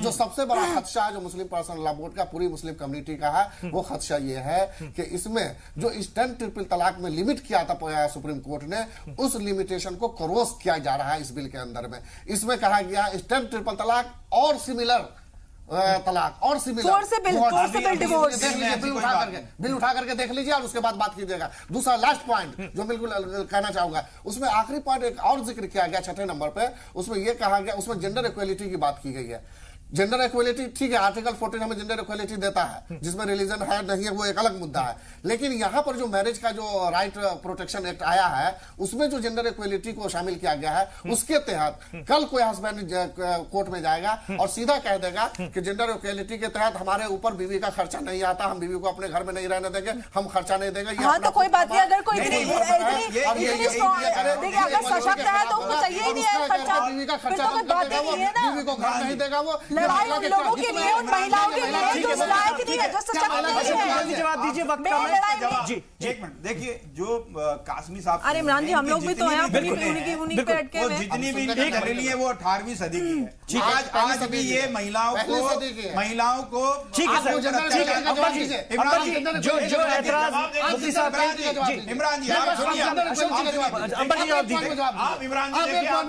जो सबसे बड़ा खदशा है जो मुस्लिम पर्सनल लॉ बोर्ड का पूरी मुस्लिम कम्युनिटी का है, वो खदशा ये है कि इसमें जो इंस्टेंट ट्रिपल तलाक में लिमिट किया था सुप्रीम कोर्ट ने, उस लिमिटेशन को क्रॉस किया जा रहा है इस बिल के अंदर में। इसमें कहा गया इंस्टेंट ट्रिपल तलाक और सिमिलर तलाक और फोर्सेबल डिवोर्स। बिल उठा करके देख लीजिए और उसके बाद बात कीजिएगा। दूसरा लास्ट पॉइंट जो बिल्कुल कहना चाहूंगा, उसमें आखिरी पॉइंट एक और जिक्र किया गया 6ठे नंबर पे, उसमें यह कहा गया, उसमें जेंडर इक्वलिटी की बात की गई है। जेंडर इक्वलिटी ठीक है, आर्टिकल 14 हमें जेंडर इक्वलिटी देता है, जिसमें रिलीजन है नहीं है वो एक अलग मुद्दा है, लेकिन यहां पर जो मैरिज का जो राइट प्रोटेक्शन एक्ट आया है उसमें जो जेंडर इक्वलिटी को शामिल किया गया है, उसके तहत कल कोई हस्बैंड कोर्ट में जाएगा और सीधा कह देगा कि जेंडर इक्वलिटी के तहत हमारे ऊपर बीवी का खर्चा नहीं आता, हम बीवी को अपने घर में नहीं रहने देंगे, हम खर्चा नहीं देंगे। हाँ तो कोई बात नहीं, अगर कोई सशक्त है तो उनको चाहिए ही नहीं है खर्चा, बीवी का खर्चा बीवी को घर नहीं देगा वो। लड़ाई उन लोगों के लिए, उन महिलाओं के लिए जो लायक नहीं है, जो सशक्त नहीं है। जवाब दीजिए वक्त जी एक मिनट देखिए, जो कासमी साहब, अरे इमरान जी हम लोग भी तो हैं, उन्हीं पे अटके हुए, जितनी भी दलीलें है वो 18वीं सदी की है। आज भी ये महिलाओं को ठीक है सर, जो एतराज मुफ्ती साहब इमरान जी आप सुनिए, अंबर जी जवाब दीजिए। आप इमरान जी देखिए आप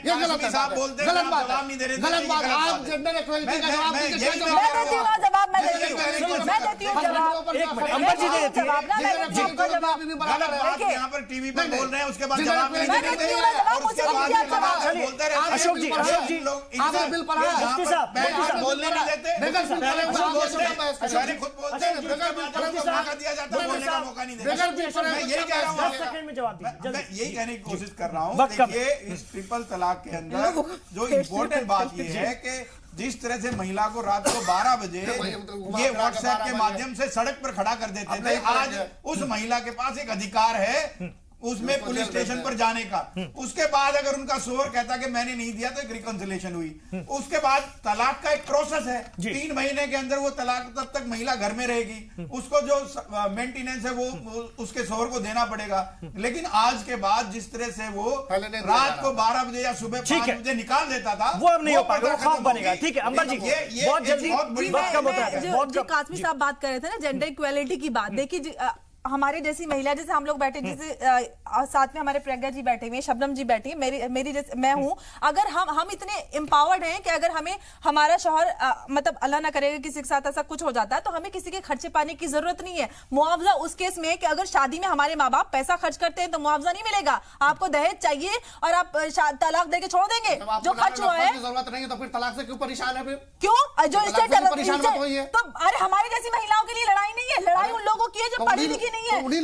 गलत बात साहब बोलते हैं, गलत बात, जवाब नहीं दे रहे, गलत बात। आप जेंडर इक्वलिटी का जवाब दीजिए। मैं देती हूँ जवाब, मैं देती हूँ जवाब। अंबर जी दे देती है आप यहाँ पर टीवी पर बोल रहे हैं, उसके बाद जवाब नहीं दे रहे, अशोक जी आपने बिल पढ़ा है, बोलने नहीं देते, खुद बोलते हैं, मौका दिया जाता है, बोलने का मौका नहीं देते। मैं यही कह रहा हूँ, 10 सेकंड में जवाब दीजिए। मैं यही कहने की कोशिश कर रहा हूँ। देखिए इस ट्रिपल तलाक के अंदर जो इम्पोर्टेंट बात ये है कि जिस तरह से महिला को रात को 12 बजे ये व्हाट्सएप के माध्यम से सड़क पर खड़ा कर देते थे, आज उस महिला के पास एक अधिकार है उसमें पुलिस स्टेशन पर जाने का। उसके बाद अगर उनका शोहर कहता कि मैंने नहीं दिया तो एक रिकंसिलिएशन हुई, उसके बाद तलाक का एक प्रोसेस है, 3 महीने के अंदर वो तलाक, तब तक महिला घर में रहेगी, उसको जो मेंटेनेंस है वो उसके शोहर को देना पड़ेगा। लेकिन आज के बाद जिस तरह से वो रात को 12 बजे या सुबह 5 बजे निकाल देता था, वो अब नहीं हो पाएगा, वो खौफ बनेगा। ठीक है अंबर जी, बहुत जल्दी वक्त कम होता है। जो कासमी साहब बात कर रहे थे ना जेंडर इक्वालिटी की बात, देखिए हमारे जैसी महिला, जैसे हम लोग बैठे, जैसे साथ में हमारे प्रज्ञा जी बैठे हुए, शबनम जी बैठी है, मेरी जैसे मैं हूं, अगर हम इतने एम्पावर्ड हैं कि अगर हमें हमारा शौहर मतलब अल्लाह ना करेगा किसी के साथ ऐसा कुछ हो जाता है तो हमें किसी के खर्चे पाने की जरूरत नहीं है। मुआवजा उस केस में है कि अगर शादी में हमारे माँ बाप पैसा खर्च करते हैं तो मुआवजा नहीं मिलेगा, आपको दहेज चाहिए और आप तलाक देके छोड़ देंगे जो खर्च हुआ है। जरूरत नहीं है तो फिर तलाक से क्यों परेशान है? फिर क्यों जो इससे तो अरे हमारी जैसी महिलाओं के लिए लड़ाई नहीं है, लड़ाई उन लोगों की है जो पढ़ी लिखी नहीं है। उन्हीं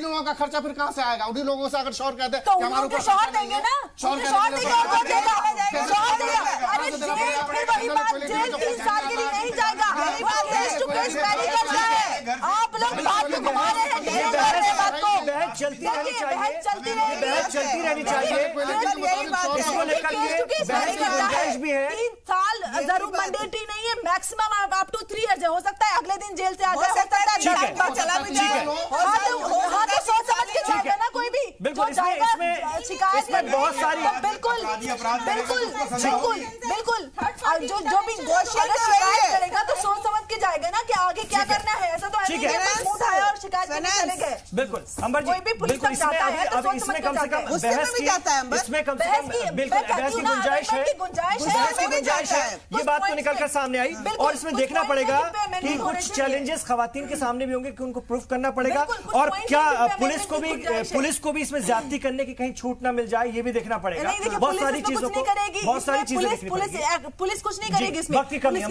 लोगों का खर्चा फिर कहां से आएगा? उन्हीं लोगों से अगर शौहर कहते हैं तो हमारे ऊपर शौहर देंगे ना, शौहर देगा। अरे जेल फिर वही बात, जेल 3 साल के लिए नहीं जाएगा, केस टू केस मैरी करना है। आप लोग बात को घुमा रहे हैं, नहीं कर रहे बात को। बहस चलती रहनी चाहिए, बहस चलती रहनी चाहिए। इसको लेकर के बहस की गुंजाइश भी है। 3 साल जरूर मैंडेटरी नहीं है, मैक्सिमम अप टू 3 इयर्स हो सकता है, अगले दिन जेल से आ जाए, चला भी जाए। हाँ तो सोच समझ के जाएगा ना कोई भी। बिल्कुल शिकायत इसमें बहुत सारी बिल्कुल जो भी शिकायत करेगा तो सोच समझ के जाएगा ना कि आगे क्या करना है। ऐसा तो उठाया और शिकायत करने चले गए। बिल्कुल अंबर जी, कोई भी पुलिस तक जाता है तो सोच समझ के जाता है, इसमें कम से कम बिल्कुल बहस की गुंजाइश है। ये बात तो निकल कर सामने आई और इसमें देखना पड़ेगा कि कुछ चैलेंजेस खवातीन के सामने भी होंगे कि उनको प्रूफ करना पड़ेगा और क्या पुलिस को भी इसमें ज्यादती करने की कहीं छूट ना मिल जाए, ये भी देखना पड़ेगा। बहुत सारी चीजों को पुलिस कुछ नहीं करेगी इसमें। वक्त की कमी है,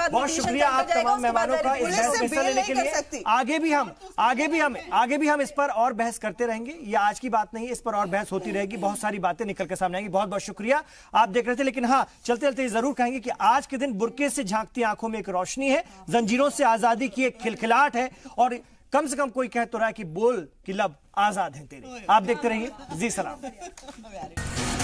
बहुत शुक्रिया आप तमाम मेहमानों का इस बहस में हिस्सा लेने के लिए। आगे भी हम इस पर और बहस करते रहेंगे, ये आज की बात नहीं, इस पर और बहस होती रहेगी, बहुत सारी बातें निकल कर सामने आएंगी। बहुत बहुत शुक्रिया आप देख रहे थे। लेकिन हाँ, चलते चलते जरूर कहेंगे कि आज के दिन बुर्के से झांकती आंखों में एक रोशनी है, जंजीरों से आजादी की एक खिलखिलाहट है और कम से कम कोई कह तो रहा है कि बोल कि लब आजाद हैं तेरे। आप देखते रहिए जी सलाम।